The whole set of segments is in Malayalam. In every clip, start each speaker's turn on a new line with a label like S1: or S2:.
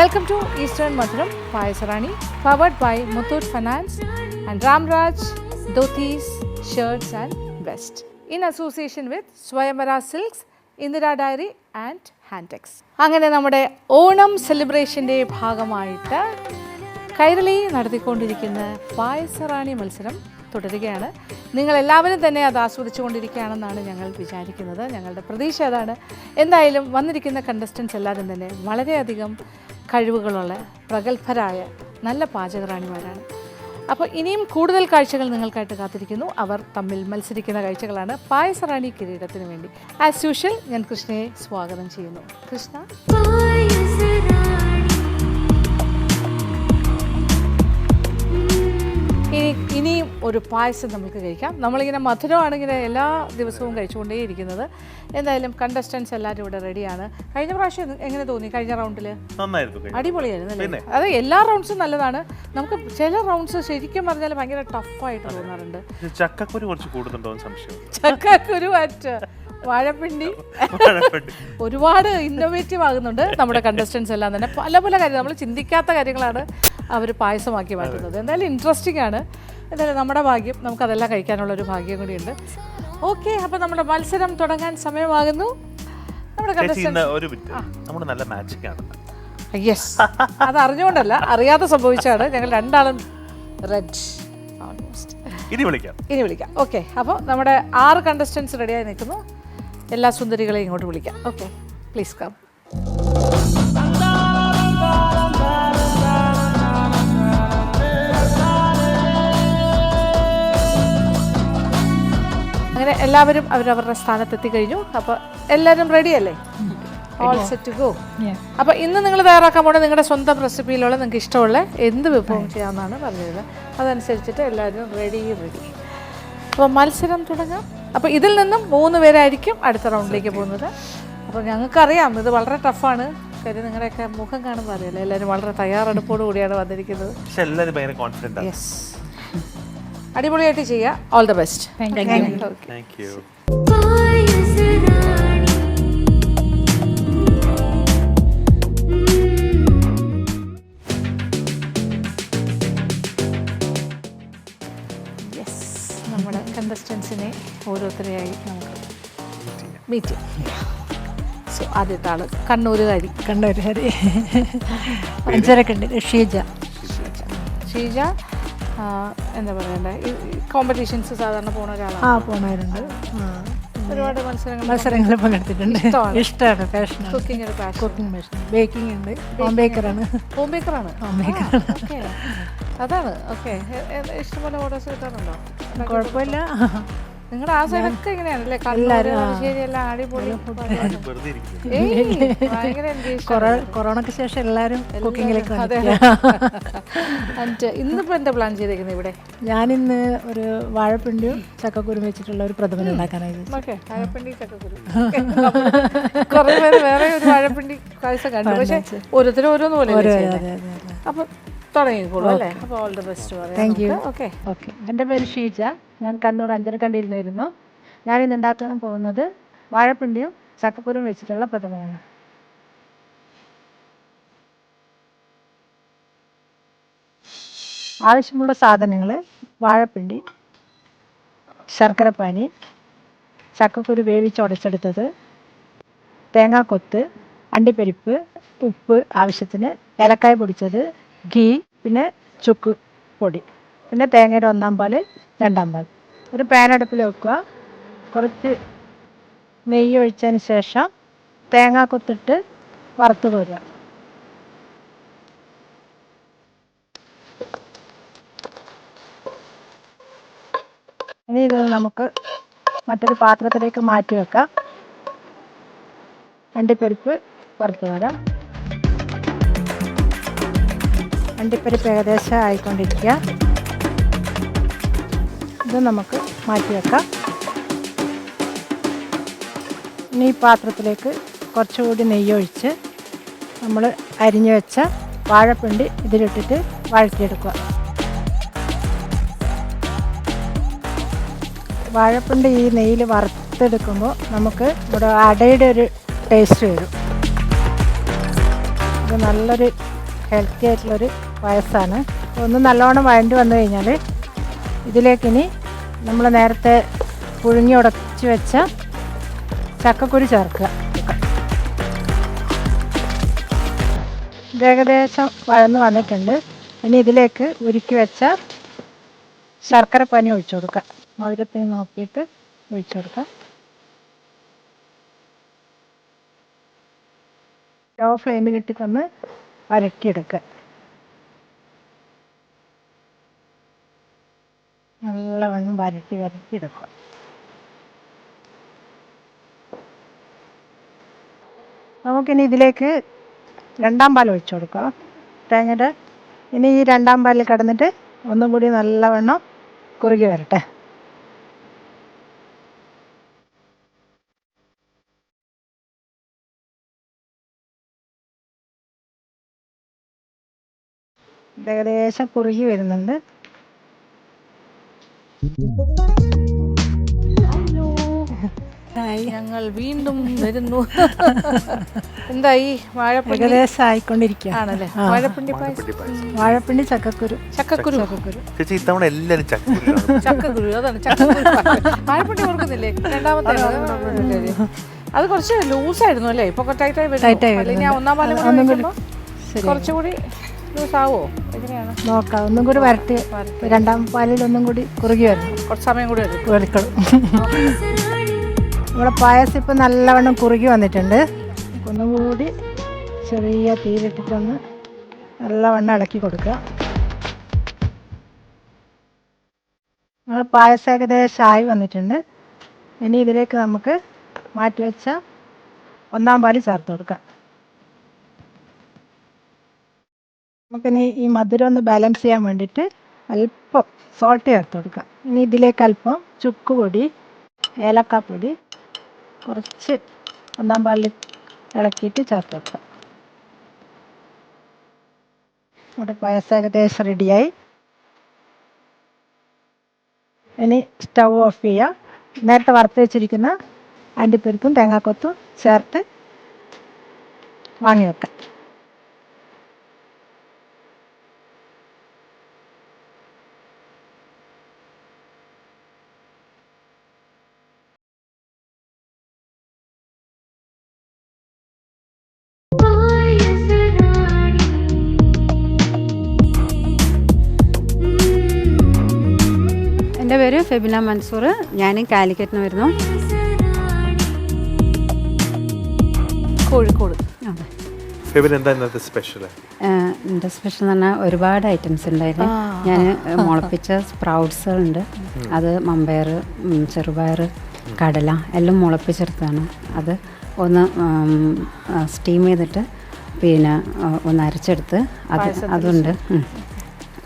S1: Welcome to Eastern Madhuram Payasarani, powered by Muthoot Finance and Ramraj Dhotis, Shirts and Vest, in association with Swayamvara Silks, Indira Dairy and Hantex. അങ്ങനെ നമ്മുടെ ഓണം സെലിബ്രേഷൻ്റെ ഭാഗമായിട്ട് കൈരളി നടത്തിക്കൊണ്ടിരിക്കുന്ന പായസറാണി മത്സരം തുടരുകയാണ്. നിങ്ങളെല്ലാവരും തന്നെ അത് ആസ്വദിച്ചുകൊണ്ടിരിക്കുകയാണെന്നാണ് ഞങ്ങൾ വിചാരിക്കുന്നത്. ഞങ്ങളുടെ പ്രതീക്ഷ അതാണ്. എന്തായാലും വന്നിരിക്കുന്ന കണ്ടസ്റ്റൻസ് എല്ലാവരും തന്നെ വളരെയധികം കഴിവുകളുള്ള പ്രഗത്ഭരായ നല്ല പാചകറാണിമാരാണ്. അപ്പോൾ ഇനിയും കൂടുതൽ കാഴ്ചകൾ നിങ്ങൾക്കായിട്ട് കാത്തിരിക്കുന്നു. അവർ തമ്മിൽ മത്സരിക്കുന്ന കാഴ്ചകളാണ്. പായസറാണി കിരീടത്തിന് വേണ്ടി ആസ് യൂഷ്വൽ ഞാൻ കൃഷ്ണയെ സ്വാഗതം ചെയ്യുന്നു. കൃഷ്ണ, ഇനിയും ഒരു പായസം നമുക്ക് കഴിക്കാം. നമ്മളിങ്ങനെ മധുരമാണ് ഇങ്ങനെ എല്ലാ ദിവസവും കഴിച്ചുകൊണ്ടേയിരിക്കുന്നത്. എന്തായാലും കണ്ടസ്റ്റൻസ് എല്ലാവരും ഇവിടെ റെഡിയാണ്. കഴിഞ്ഞ പ്രാവശ്യം എങ്ങനെ തോന്നി? കഴിഞ്ഞ റൗണ്ടിൽ അടിപൊളിയായിരുന്നു അല്ലേ? അത് എല്ലാ റൗണ്ട്സും നല്ലതാണ്. നമുക്ക് ചില റൗണ്ട്സ് ശരിക്കും പറഞ്ഞാൽ ഭയങ്കര ടഫായിട്ട് തോന്നാറുണ്ട്. ചക്കക്കുരു ആറ്റ് വാഴപ്പിണ്ടി ഒരുപാട് ഇന്നോവേറ്റീവ് ആകുന്നുണ്ട് നമ്മുടെ കണ്ടസ്റ്റൻസ് എല്ലാം തന്നെ. പല പല കാര്യങ്ങൾ നമ്മൾ ചിന്തിക്കാത്ത കാര്യങ്ങളാണ് അവർ പായസമാക്കി മാറ്റുന്നത്. എന്തായാലും ഇൻട്രസ്റ്റിംഗ് ആണ്. എന്തായാലും നമ്മുടെ ഭാഗ്യം, നമുക്കതെല്ലാം കഴിക്കാനുള്ളൊരു ഭാഗ്യം കൂടിയുണ്ട്. ഓക്കെ, അപ്പോൾ നമ്മുടെ മത്സരം തുടങ്ങാൻ സമയമാകുന്നു. നമ്മുടെ യെസ്, അത് അറിഞ്ഞുകൊണ്ടല്ല, അറിയാതെ സംഭവിച്ചാണ്. ഞങ്ങൾ രണ്ടാളും റെഡ് ഓൾമോസ്റ്റ്. ഇനി വിളിക്കാം. ഓക്കെ, അപ്പോൾ നമ്മുടെ 6 കണ്ടസ്റ്റൻസ് റെഡിയായി നിൽക്കുന്നു. എല്ലാ സുന്ദരികളെയും ഇങ്ങോട്ട് വിളിക്കാം. Okay, please come. അങ്ങനെ എല്ലാവരും അവരവരുടെ സ്ഥാനത്തെത്തി കഴിഞ്ഞു. അപ്പോൾ എല്ലാവരും റെഡിയല്ലേ? All set go. അപ്പോൾ ഇന്ന് നിങ്ങൾ തയ്യാറാക്കാൻ പോകുന്നത് നിങ്ങളുടെ സ്വന്തം റെസിപ്പിയിലുള്ള നിങ്ങൾക്ക് ഇഷ്ടമുള്ള എന്ത് വിഭവം ചെയ്യാമെന്നാണ് പറഞ്ഞത്. അതനുസരിച്ചിട്ട് എല്ലാവരും റെഡി. അപ്പോൾ മത്സരം തുടങ്ങാം. അപ്പോൾ ഇതിൽ നിന്നും 3 പേരായിരിക്കും അടുത്ത റൗണ്ടിലേക്ക് പോകുന്നത്. അപ്പോൾ ഞങ്ങൾക്കറിയാം ഇത് വളരെ ടഫാണ്. കാര്യം നിങ്ങളുടെയൊക്കെ മുഖം കാണുമ്പോൾ അറിയാലോ, എല്ലാവരും വളരെ തയ്യാറെടുപ്പോടു കൂടിയാണ് വന്നിരിക്കുന്നത്. യെസ്, അടിപൊളിയായിട്ട് ചെയ്യുക. All the best.
S2: Thank U.
S1: നമ്മുടെ കണ്ടസ്റ്റൻസിനെ ഓരോരുത്തരെയായി നമുക്ക് മീറ്റ് ചെയ്യാം. സോ ആദ്യത്തെ ആള് കണ്ണൂരുകാരി
S3: അഞ്ചരക്കണ്ടി ഷീജ.
S1: എന്താ പറയണ്ടേ, കോമ്പറ്റീഷൻസ് സാധാരണ പോണ ഒരാളാണ്?
S3: പോണവരുണ്ട്.
S1: ഒരുപാട്
S3: മത്സരങ്ങളിൽ പങ്കെടുത്തിട്ടുണ്ട്. ഇഷ്ടമാണ്, പാഷൻ.
S1: Cooking
S3: passion. ബേക്കിംഗ് ഉണ്ട്. ഹോം ബേക്കറാണ്.
S1: അതാണ്. ഓക്കെ, ഇഷ്ടംപോലെ ഓർഡേഴ്സ് കിട്ടാറുണ്ടോ?
S3: കുഴപ്പമില്ല.
S1: നിങ്ങളുടെ ആ സൈഡൊക്കെ എങ്ങനെയാണല്ലേ? ശരിയെല്ലാം അടിപൊളി.
S3: കൊറോണയ്ക്ക് ശേഷം എല്ലാവരും കുക്കിങ്ങിലേക്ക്.
S1: ഇന്നിപ്പോ എന്താ പ്ലാൻ ചെയ്തേക്കുന്നത് ഇവിടെ?
S3: ഞാനിന്ന് ഒരു വാഴപ്പിണ്ടിയും ചക്കക്കുരും വെച്ചിട്ടുള്ള ഒരു പ്രഥമൻ ഉണ്ടാക്കാനായിരുന്നു.
S1: ഓക്കെ, വാഴപ്പിണ്ടി ചക്കക്കുരു. കുറെ പേര് വേറെ ഒരു വാഴപ്പിണ്ടി പായസം കണ്ടു. പക്ഷെ ഓരോരുത്തരും ഓരോന്ന് പോലെ. അപ്പൊ തുടങ്ങിക്കോളൂ അല്ലേ? അപ്പോൾ ഓൾ ദ ബെസ്റ്റ് പറയാം.
S3: Thank you.
S1: ഓക്കെ.
S3: എൻ്റെ പേര് ഷീജ. ഞാൻ കണ്ണൂർ അഞ്ചരക്കണ്ടിയിൽ നിന്നായിരുന്നു. ഞാനിന്ന് ഉണ്ടാക്കാൻ പോകുന്നത് വാഴപ്പിണ്ടിയും ചക്കക്കുരും വെച്ചിട്ടുള്ള പ്രഥമനാണ്. ആവശ്യമുള്ള സാധനങ്ങൾ: വാഴപ്പിണ്ടി, ശർക്കരപ്പാനി, ചക്കക്കുരു വേവിച്ചുടച്ചെടുത്തത്, തേങ്ങാക്കൊത്ത്, അണ്ടിപ്പരിപ്പ്, ഉപ്പ് ആവശ്യത്തിന്, ഏലക്കായ പൊടിച്ചത്, ഘീ, പിന്നെ ചുക്ക് പൊടി, പിന്നെ തേങ്ങയുടെ 1-ാം പാല്, 2-ാം പാൽ. ഒരു പാൻ അടുപ്പിൽ വെക്കുക. കുറച്ച് നെയ്യ് ഒഴിച്ചതിന് ശേഷം തേങ്ങാക്കൊത്തിട്ട് വറുത്ത് കോരുക. ഇനി ഇത് നമുക്ക് മറ്റൊരു പാത്രത്തിലേക്ക് മാറ്റി വെക്കാം. അണ്ടിപ്പരിപ്പ് വറുത്ത് വരാം. അണ്ടിപ്പരിപ്പ് ഏകദേശം ആയിക്കൊണ്ടിരിക്കുക. ഇത് നമുക്ക് മാറ്റി വെക്കാം. ഇനി ഈ പാത്രത്തിലേക്ക് കുറച്ചുകൂടി നെയ്യൊഴിച്ച് നമ്മൾ അരിഞ്ഞു വെച്ച വാഴപ്പിണ്ടി ഇതിലിട്ടിട്ട് വഴറ്റിയെടുക്കുക. വാഴപ്പിണ്ടി ഈ നെയ്യിൽ വറുത്തെടുക്കുമ്പോൾ നമുക്ക് ഇവിടെ അടയുടെ ഒരു ടേസ്റ്റ് വരും. ഇത് നല്ലൊരു ഹെൽത്തി ആയിട്ടുള്ളൊരു പായസമാണ്. ഒന്ന് നല്ലോണം വഴണ്ടി വന്നു കഴിഞ്ഞാൽ ഇതിലേക്കിനി നമ്മൾ നേരത്തെ പുഴുങ്ങി ഉടച്ച് വെച്ച ചക്കക്കുരു ചേർക്കുക. ഇത് ഏകദേശം വഴന്ന് വന്നിട്ടുണ്ട്. ഇനി ഇതിലേക്ക് ഉരുക്കി വെച്ച ശർക്കര പാനി ഒഴിച്ചു കൊടുക്കുക. മധുരത്തിന് നോക്കിയിട്ട് ഒഴിച്ചു കൊടുക്കുക. ലോ ഫ്ലെയിമിലിട്ട് തന്ന് വരട്ടിയെടുക്കുക. നല്ലവണ്ണം വരട്ടിയെടുക്കുക. നമുക്കിനി ഇതിലേക്ക് രണ്ടാം പാൽ ഒഴിച്ചു കൊടുക്കുക. തേങ്ങയുടെ ഇനി ഈ രണ്ടാം പാലിൽ കിടന്നിട്ട് ഒന്നും കൂടി നല്ലവണ്ണം കുറുകി വരട്ടെ. ഏകദേശം കുറുകി വരുന്നുണ്ട്.
S1: ഞങ്ങൾ വീണ്ടും വരുന്നു. എന്തായി വാഴപ്പിണ്ടി?
S3: ഏകദേശം ആയിക്കൊണ്ടിരിക്കുക
S1: ആണല്ലേ? വാഴപ്പിണ്ടി പായസം,
S3: വാഴപ്പിണ്ടി ചക്കക്കുരു.
S1: ചക്കക്കുരു
S2: ചേച്ചി ഇത്തവണ എല്ലാരും
S1: ചക്കക്കുരു അതാണ് ചക്കക്കുരു. വാഴപ്പിണ്ടി ഓർക്കുന്നില്ലേ? രണ്ടാമത്തെ അത് കുറച്ച് ലൂസായിരുന്നു അല്ലേ? ഇപ്പൊ ടൈറ്റായി വരും. ഞാൻ ഒന്നാം പാലം കുറച്ചുകൂടി ലൂസ് ആവോ? എങ്ങനെയാണ്
S3: നോക്കാം. ഒന്നും കൂടി വരട്ടി രണ്ടാം പാലിൽ ഒന്നും കൂടി കുറുകി വരണം.
S1: കുറച്ച് സമയം കൂടി
S3: എടുക്കണം. നമ്മുടെ പായസം ഇപ്പം നല്ലവണ്ണം കുറുകി വന്നിട്ടുണ്ട്. ഒന്നും കൂടി ചെറിയ തീയിലിട്ടിട്ടൊന്ന് നല്ലവണ്ണം ഇളക്കി കൊടുക്കുക. നമ്മുടെ പായസം ഏകദേശം ആയി വന്നിട്ടുണ്ട്. ഇനി ഇതിലേക്ക് നമുക്ക് മാറ്റിവെച്ച ഒന്നാം പാല് ചേർത്ത് കൊടുക്കാം. നമുക്കിനി ഈ മധുരം ഒന്ന് ബാലൻസ് ചെയ്യാൻ വേണ്ടിയിട്ട് അല്പം സോൾട്ട് ചേർത്ത് കൊടുക്കാം. ഇനി ഇതിലേക്ക് അല്പം ചുക്കുപൊടി, ഏലക്കാപ്പൊടി കുറച്ച് ഒന്നാം പാലിൽ ഇളക്കിയിട്ട് ചേർത്ത് കൊടുക്കാം. നമ്മുടെ പായസം ഏകദേശം റെഡിയായി. ഇനി സ്റ്റൗ ഓഫ് ചെയ്യുക. നേരത്തെ വറുത്ത് വെച്ചിരിക്കുന്ന അണ്ടിപ്പരിപ്പും തേങ്ങാക്കൊത്തും ചേർത്ത് വാങ്ങി വെക്കാം.
S4: എൻ്റെ പേര് ഫെബിന മൻസൂർ. ഞാൻ കാലിക്കറ്റിന് വരുന്നു.
S1: കോഴിക്കോട്.
S4: അതെ.
S2: എന്താ സ്പെഷ്യൽ?
S4: എൻ്റെ സ്പെഷ്യൽ എന്ന് പറഞ്ഞാൽ ഒരുപാട് ഐറ്റംസ് ഉണ്ടായിരുന്നു. ഞാൻ മുളപ്പിച്ച സ്പ്രൗട്ട്സുകളുണ്ട്. അത് മമ്പയർ, ചെറുപയർ, കടല എല്ലാം മുളപ്പിച്ചെടുത്താണ്. അത് ഒന്ന് സ്റ്റീം ചെയ്തിട്ട് പിന്നെ ഒന്ന് അരച്ചെടുത്ത് അതുണ്ട്.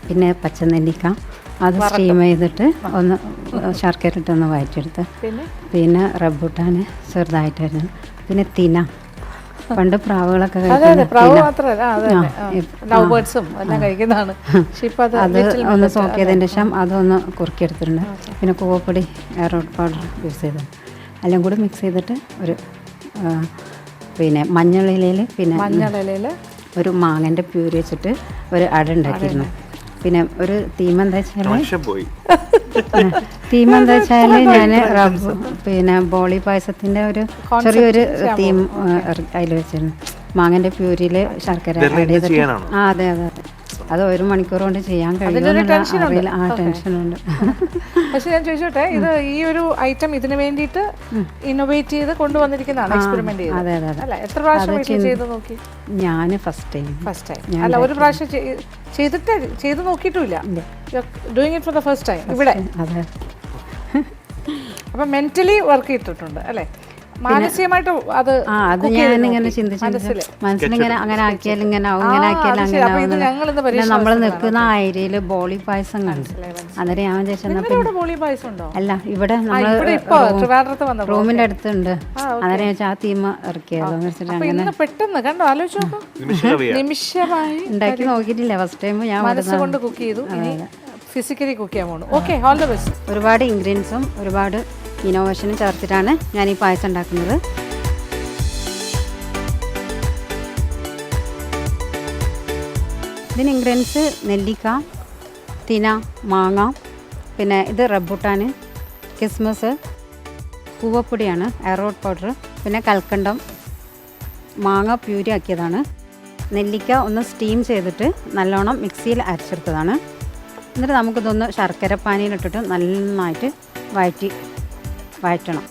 S4: പിന്നെ പച്ചനെല്ലിക്ക അത് സ്റ്റീം ചെയ്തിട്ട് ഒന്ന് ശർക്കര ഇട്ടൊന്ന് വഴറ്റിയെടുത്ത്. പിന്നെ റംബൂട്ടാന് ചെറുതായിട്ടായിരുന്നു. പിന്നെ തിന, പണ്ട് പ്രാവുകളൊക്കെ
S1: അത്
S4: ഒന്ന് സോക്ക് ചെയ്തതിന് ശേഷം അതൊന്ന് കുറുക്കിയെടുത്തിട്ടുണ്ട്. പിന്നെ കൂവപ്പൊടി, റോഡ് പൗഡർ യൂസ് ചെയ്ത് എല്ലാം കൂടി മിക്സ് ചെയ്തിട്ട് ഒരു പിന്നെ മഞ്ഞളിലയിൽ ഒരു മാങ്ങൻ്റെ പ്യൂരി വെച്ചിട്ട് ഒരു അട ഉണ്ടാക്കിയിരുന്നു. പിന്നെ ഒരു തീം എന്താ വെച്ചാൽ ഞാൻ പിന്നെ ബോളി പായസത്തിൻ്റെ ഒരു ചെറിയൊരു തീം അതിൽ വെച്ചിരുന്നു. മാങ്ങൻ്റെ പ്യൂരിയിൽ ശർക്കര ആഡ് ചെയ്തിട്ട്. അതെ അതെ അതെ. അത് 1 മണിക്കൂർ കൊണ്ട് ചെയ്യാൻ കഴിയുമെന്നുള്ള ടെൻഷനുണ്ട്.
S1: പക്ഷെ ഞാൻ ചോദിച്ചോട്ടെ, ഇത് ഈ ഒരു ഐറ്റം ഇതിനു വേണ്ടിയിട്ട് ഇന്നോവേറ്റ് ചെയ്ത് കൊണ്ടുവന്നിരിക്കുന്നതാണ്, എക്സ്പെരിമെന്റ് ചെയ്ത്?
S4: അതെ അതെ അതെ.
S1: എത്ര പ്രാവശ്യം ചെയ്ത് നോക്കി?
S4: ഞാൻ ഫസ്റ്റ് ടൈം.
S1: അല്ല, ഒരു പ്രാവശ്യം ചെയ്ത് നോക്കിയിട്ടില്ല. Doing it for the first time ഇവിടെ.
S4: അതെ.
S1: അപ്പൊ മെന്റലി വർക്ക് ചെയ്തിട്ടുണ്ട് അല്ലേ? മാനസികമായിട്ട് അത്
S4: ഞാനിങ്ങനെ ചിന്തിച്ചു മനസ്സിലിങ്ങനെ അങ്ങനെ ആക്കിയാലും ഇങ്ങനെ ആവും, ഇങ്ങനെ ആക്കിയാലും അങ്ങനെ ആവും. നമ്മൾ നിൽക്കുന്ന ഏരിയയിൽ ബോളി പായസം കണ്ടു. അന്നേരം ഞാൻ വിചാരിച്ചു അല്ല ഇവിടെ നമ്മൾ റൂമിന്റെ അടുത്തുണ്ട്. അന്നേരം ചോദിച്ചാൽ ആ തീം ഇറക്കിയാലോ വെച്ചിട്ട്
S1: പെട്ടെന്ന് കണ്ടോ ആലോചിച്ചു നിമിഷമായി
S4: ഉണ്ടാക്കി നോക്കിയിട്ടില്ല. ഫസ്റ്റ് ടൈം ഞാൻ
S1: മനസ്സുകൊണ്ട് കുക്ക് ചെയ്തു. ഫിസിക്കലി കുക്ക് ചെയ്യാൻ പോകുന്നു. Okay, all the best.
S4: ഒരുപാട് ഇൻഗ്രീഡിയൻസും ഒരുപാട് ഇന്നോവേഷനും ചേർത്തിട്ടാണ് ഞാൻ ഈ പായസം ഉണ്ടാക്കുന്നത്. ഇതിന് ഇൻഗ്രീഡിയൻസ് നെല്ലിക്ക, തിന, മാങ്ങ, പിന്നെ ഇത് റംബൂട്ടാൻ, കിസ്മസ്, കൂവപ്പൊടിയാണ്, അരോട്ട് പൗഡർ, പിന്നെ കൽക്കണ്ടം, മാങ്ങ പ്യൂരി ആക്കിയതാണ്, നെല്ലിക്ക ഒന്ന് സ്റ്റീം ചെയ്തിട്ട് നല്ലോണം മിക്സിയിൽ അരച്ചെടുത്തതാണ്. എന്നിട്ട് നമുക്കിതൊന്ന് ശർക്കര പാനിയിലിട്ടിട്ട് നന്നായിട്ട് വഴറ്റണം.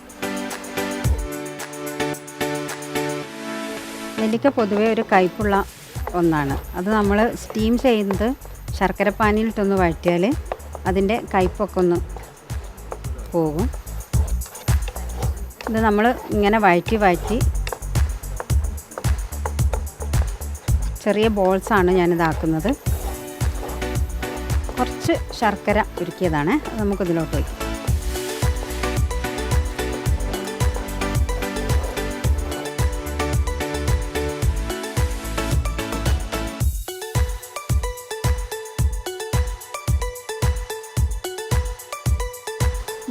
S4: നെല്ലിക്ക പൊതുവേ ഒരു കയ്പുള്ള ഒന്നാണ്. അത് നമ്മൾ സ്റ്റീം ചെയ്യുന്നത് ശർക്കര പാനിയിലിട്ടൊന്ന് വഴറ്റിയാൽ അതിൻ്റെ കയ്പൊക്കെ ഒന്ന് പോകും. ഇത് നമ്മൾ ഇങ്ങനെ വഴറ്റി ചെറിയ ബോൾസാണ് ഞാനിതാക്കുന്നത്. കുറച്ച് ശർക്കര ഉരുക്കിയതാണ്, അത് നമുക്കിതിലോട്ട് വയ്ക്കും.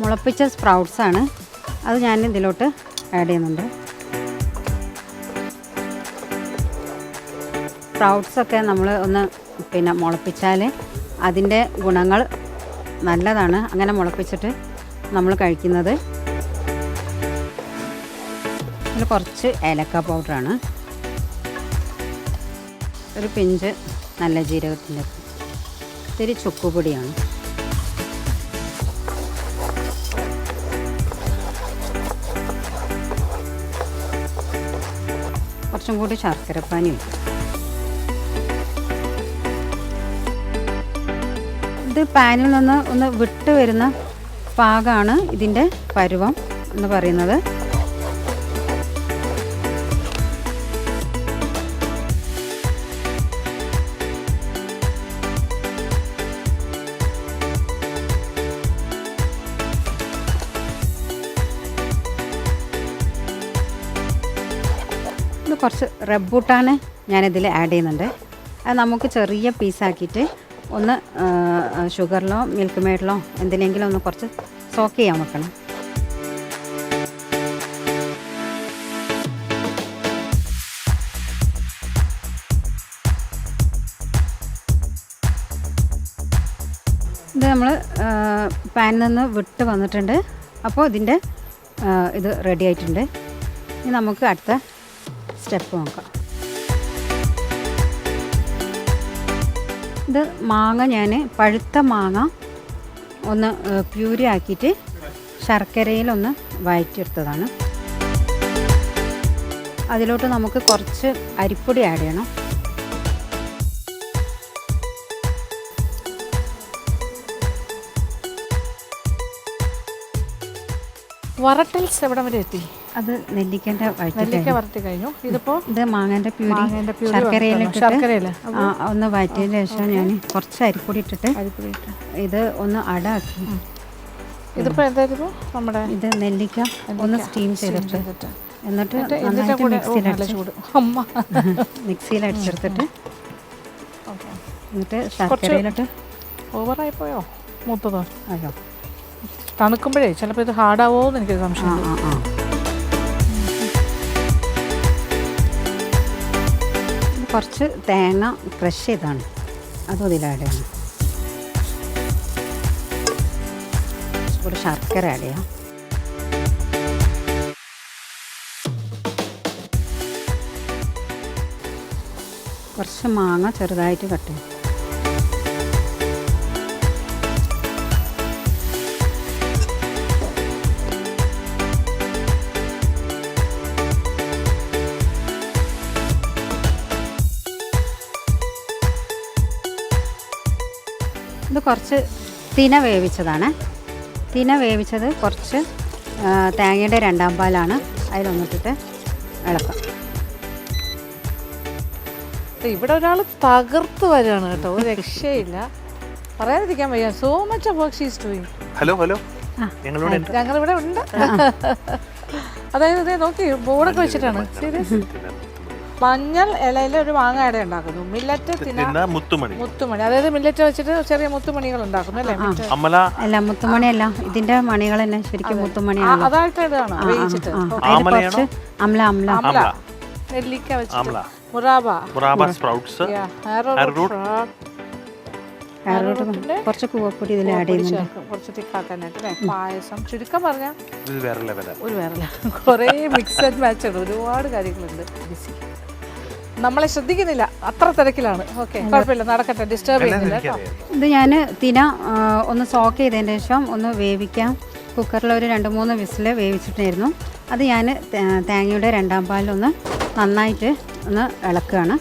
S4: മുളപ്പിച്ച സ്പ്രൗട്ട്സാണ്, അത് ഞാൻ ഇതിലോട്ട് ആഡ് ചെയ്യുന്നുണ്ട്. സ്പ്രൗട്ട്സൊക്കെ നമ്മൾ ഒന്ന് മുളപ്പിച്ചാൽ അതിൻ്റെ ഗുണങ്ങൾ നല്ലതാണ്. അങ്ങനെ മുളപ്പിച്ചിട്ട് നമ്മൾ കഴിക്കുന്നത്. ഇതിൽ കുറച്ച് ഏലക്ക പൗഡറാണ്, ഒരു പിഞ്ച് നല്ല ജീരകത്തിൻ്റെ, ഇത്തിരി ചുക്കുപൊടിയാണ്. കുറച്ചും കൂടി ശർക്കരപ്പാനി വയ്ക്കും. ഇത് പാനിൽ നിന്ന് ഒന്ന് വിട്ട് വരുന്ന പാകമാണ് ഇതിൻ്റെ പരുവം എന്ന് പറയുന്നത്. ഇത് കുറച്ച് റംബൂട്ടാൻ ഞാനിതിൽ ആഡ് ചെയ്യുന്നുണ്ട്. അത് നമുക്ക് ചെറിയ പീസാക്കിയിട്ട് ഒന്ന് ഷുഗറിലോ മിൽക്ക് മെയ്ഡിലോ എന്തിനെങ്കിലും ഒന്ന് കുറച്ച് സോക്ക് ചെയ്യാൻ വെക്കണം. ഇത് നമ്മൾ പാനിൽ നിന്ന് വിട്ട് വന്നിട്ടുണ്ട്. അപ്പോൾ ഇതിൻ്റെ ഇത് റെഡി ആയിട്ടുണ്ട്. ഇനി നമുക്ക് അടുത്ത സ്റ്റെപ്പ് നോക്കാം. ഇത് മാങ്ങ ഞാൻ പഴുത്ത മാങ്ങ ഒന്ന് പ്യൂരി ആക്കിയിട്ട് ശർക്കരയിലൊന്ന് വഴറ്റിയെടുത്തതാണ്. അതിലോട്ട് നമുക്ക് കുറച്ച് അരിപ്പൊടി ആഡ് ചെയ്യണം.
S1: വറട്ടൽസ് എവിടെ വരെ എത്തി?
S4: അത് നെല്ലിക്കൻ്റെ
S1: നെല്ലിക്ക വറുത്തി കഴിഞ്ഞു. ഇതിപ്പോൾ
S4: ഇത് മാങ്ങേൻ്റെ പ്യൂരി ശർക്കരയിലിട്ടിട്ട് ഒന്ന് വഴറ്റിയതിന് ശേഷം ഞാൻ കുറച്ച് അരിപ്പൊടി ഇട്ടിട്ട് ഇത് ഒന്ന് അടാക്കി.
S1: ഇതിപ്പോൾ എന്തായിരുന്നു നമ്മുടെ
S4: ഇത് നെല്ലിക്ക ഒന്ന് സ്റ്റീം ചെയ്തിട്ട് എന്നിട്ട് മിക്സിയിൽ അടിച്ചെടുത്തിട്ട് എന്നിട്ട് ശർക്കരയിലിട്ട്.
S1: ഓവറായിപ്പോയോ മൂത്തതോ?
S4: അയ്യോ,
S1: തണുക്കുമ്പോഴേ ചിലപ്പോൾ ഇത് ഹാർഡാവോ എന്ന് എനിക്കൊരു സംശയം.
S4: കുറച്ച് തേങ്ങ ക്രഷ് ചെയ്താണ്, അതും ഇതിൽ ആഡ് ചെയ്യണം. കുറച്ച് ശർക്കര ആഡ് ചെയ്യാം. കുറച്ച് മാങ്ങ ചെറുതായിട്ട് കട്ട് ചെയ്യും. ഇത് കുറച്ച് തിന വേവിച്ചതാണ്. തിന വേവിച്ചത് കുറച്ച് തേങ്ങയുടെ രണ്ടാം പാലാണ്, അതിലൊന്നിട്ടിട്ട് ഇളക്കാം.
S1: ഇവിടെ ഒരാൾ തകർത്ത് വരികയാണ് കേട്ടോ, ഒരു രക്ഷയില്ല, പറയാതിരിക്കാൻ വയ്യ. So much of work she is doing.
S2: Hello
S1: ഞങ്ങളിവിടെ ഉണ്ട്. അതായത് നോക്കി ബോർഡൊക്കെ വെച്ചിട്ടാണ്. സീരിയസ്. മഞ്ഞൾ ഇലയിൽ ഒരു മാങ്ങ അട ഉണ്ടാക്കുന്നു. മില്ലറ്റ് മുത്തുമണി, അതായത് മില്ലറ്റ് വെച്ചിട്ട് ചെറിയ മുത്തുമണികൾ ഉണ്ടാക്കുന്നു അല്ലേ?
S4: അല്ല, മുത്തുമണിയല്ല, ഇതിന്റെ മണികൾ തന്നെ ശരിക്കും മുത്തുമണിയാണ്.
S1: അതായിട്ട് ഇതാണ് വേവിച്ചിട്ട്.
S4: കുറച്ച് അമ്ല
S1: നെല്ലിക്ക വെച്ചിട്ട്
S2: മുറാബ സ്പ്രൗട്ട്സ്,
S1: arrowroot
S4: കുറച്ച് കൂവപ്പൊടി ഇതിൽ ആഡ് ചെയ്യുന്നുണ്ട്.
S1: കുറച്ച് തിക്കാക്കാനായിട്ട് അല്ലേ? പായസം ചുരുക്കം പറഞ്ഞാൽ
S2: ഇത് വേറെ ലെവലാണ്.
S1: ഒരു വേറെ കുറേ മിക്സ് ആൻഡ് മാച്ച് ആണ്, ഒരുപാട് കാര്യങ്ങളുണ്ട്. ബിസി, നമ്മളെ ശ്രദ്ധിക്കുന്നില്ല, അത്ര തിരക്കിലാണ്. ഓക്കെ, കുഴപ്പമില്ല, നടക്കട്ടെ, ഡിസ്റ്റർബ് ചെയ്യുന്നില്ല കേട്ടോ.
S4: ഇത് ഞാൻ തിന ഒന്ന് സോക്ക് ചെയ്തതിന് ശേഷം ഒന്ന് വേവിക്കാം. കുക്കറിൽ ഒരു 2-3 വിസിൽ വേവിച്ചിട്ടായിരുന്നു. അത് ഞാൻ തേങ്ങയുടെ 2ാം പാലിലൊന്ന് നന്നായിട്ട് ഒന്ന് ഇളക്കുകയാണ്.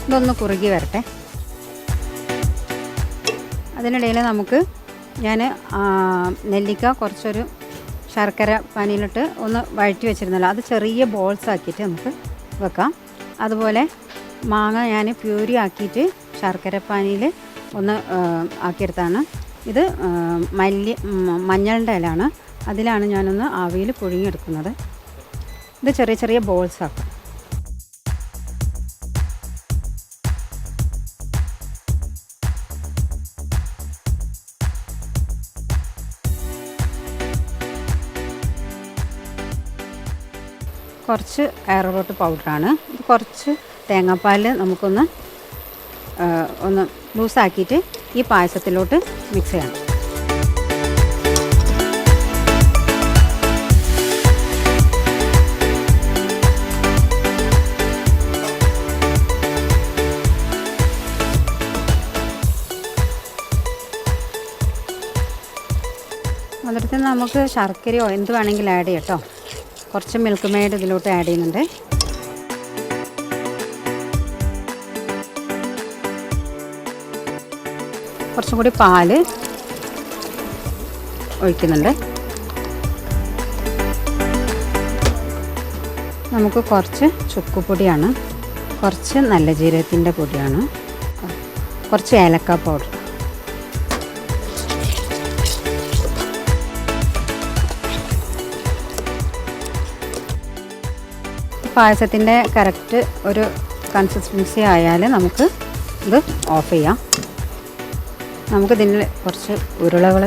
S4: ഇതൊന്ന് കുറുകി വരട്ടെ. അതിനിടയിൽ നമുക്ക് ഞാൻ നെല്ലിക്ക കുറച്ചൊരു ശർക്കര പാനിയിലിട്ട് ഒന്ന് വഴറ്റി വെച്ചിരുന്നല്ലോ, അത് ചെറിയ ബോൾസ് ആക്കിയിട്ട് നമുക്ക് വെക്കാം. അതുപോലെ മാങ്ങ ഞാൻ പ്യൂരി ആക്കിയിട്ട് ശർക്കര പാനിയിൽ ഒന്ന് ആക്കിയെടുത്താണ്. ഇത് മഞ്ഞളുടെ ഇലയാണ്, അതിലാണ് ഞാനൊന്ന് ആവിയിൽ പുഴുങ്ങിയെടുക്കുന്നത്. ഇത് ചെറിയ ചെറിയ ബോൾസ് ആക്കാം. കുറച്ച് arrowroot പൗഡറാണ്. ഇത് കുറച്ച് തേങ്ങാപ്പാൽ നമുക്കൊന്ന് ലൂസാക്കിയിട്ട് ഈ പായസത്തിലോട്ട് മിക്സ് ചെയ്യണം. അതിടത്ത് നമുക്ക് ശർക്കരയോ എന്ത് വേണമെങ്കിലും ആഡ് ചെയ്യാം കേട്ടോ. കുറച്ച് മിൽക്ക് മെയ്ഡ് ഇതിലോട്ട് ആഡ് ചെയ്യുന്നുണ്ട്. കുറച്ചും കൂടി പാല് ഒഴിക്കുന്നുണ്ട്. നമുക്ക് കുറച്ച് ചുക്കുപൊടിയാണ്, കുറച്ച് നല്ല ജീരകത്തിൻ്റെ പൊടിയാണ്, കുറച്ച് ഏലക്ക പൗഡർ. പായസത്തിൻ്റെ കറക്റ്റ് ഒരു കൺസിസ്റ്റൻസി ആയാൽ നമുക്ക് ഇത് ഓഫ് ചെയ്യാം. നമുക്കിതിൽ കുറച്ച് ഉരുളകൾ